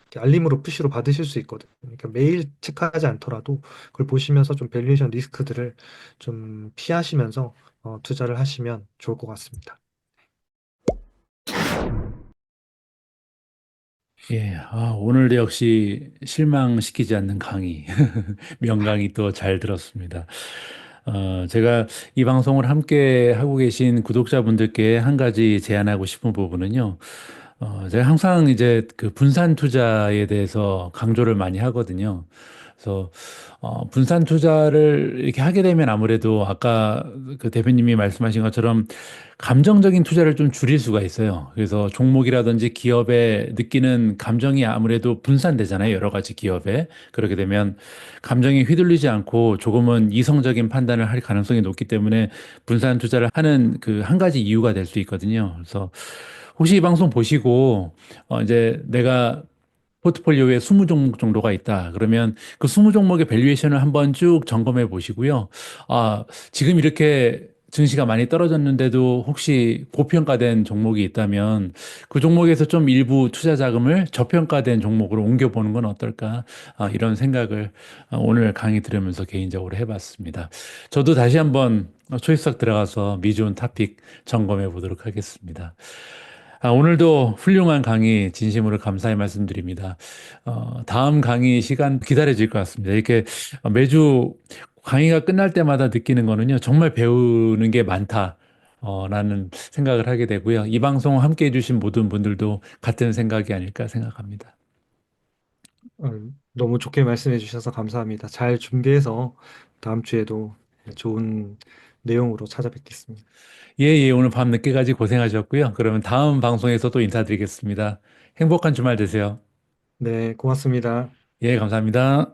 이렇게 알림으로 푸시로 받으실 수 있거든요. 그러니까 매일 체크하지 않더라도 그걸 보시면서 좀 밸류에이션 리스크들을 좀 피하시면서 투자를 하시면 좋을 것 같습니다. 예, 오늘 역시 실망시키지 않는 강의, 명강의 또 잘 들었습니다. 제가 이 방송을 함께 하고 계신 구독자분들께 한 가지 제안하고 싶은 부분은요. 제가 항상 이제 그 분산 투자에 대해서 강조를 많이 하거든요. 그래서 분산 투자를 이렇게 하게 되면 아무래도 아까 그 대표님이 말씀하신 것처럼 감정적인 투자를 좀 줄일 수가 있어요. 그래서 종목이라든지 기업에 느끼는 감정이 아무래도 분산되잖아요. 여러 가지 기업에. 그렇게 되면 감정이 휘둘리지 않고 조금은 이성적인 판단을 할 가능성이 높기 때문에 분산 투자를 하는 그 한 가지 이유가 될 수 있거든요. 그래서 혹시 이 방송 보시고 이제 내가 포트폴리오에 20종목 정도가 있다. 그러면 그 20종목의 밸류에이션을 한번 쭉 점검해 보시고요. 지금 이렇게 증시가 많이 떨어졌는데도 혹시 고평가된 종목이 있다면 그 종목에서 좀 일부 투자 자금을 저평가된 종목으로 옮겨보는 건 어떨까? 이런 생각을 오늘 강의 들으면서 개인적으로 해봤습니다. 저도 다시 한번 초이스닥 들어가서 미주온 토픽 점검해 보도록 하겠습니다. 오늘도 훌륭한 강의 진심으로 감사의 말씀드립니다. 다음 강의 시간 기다려질 것 같습니다. 이렇게 매주 강의가 끝날 때마다 느끼는 거는요, 정말 배우는 게 많다. 라는 생각을 하게 되고요. 이 방송 함께 해주신 모든 분들도 같은 생각이 아닐까 생각합니다. 너무 좋게 말씀해 주셔서 감사합니다. 잘 준비해서 다음 주에도 좋은 내용으로 찾아뵙겠습니다. 예, 예, 오늘 밤 늦게까지 고생하셨고요. 그러면 다음 방송에서 또 인사드리겠습니다. 행복한 주말 되세요. 네, 고맙습니다. 예, 감사합니다.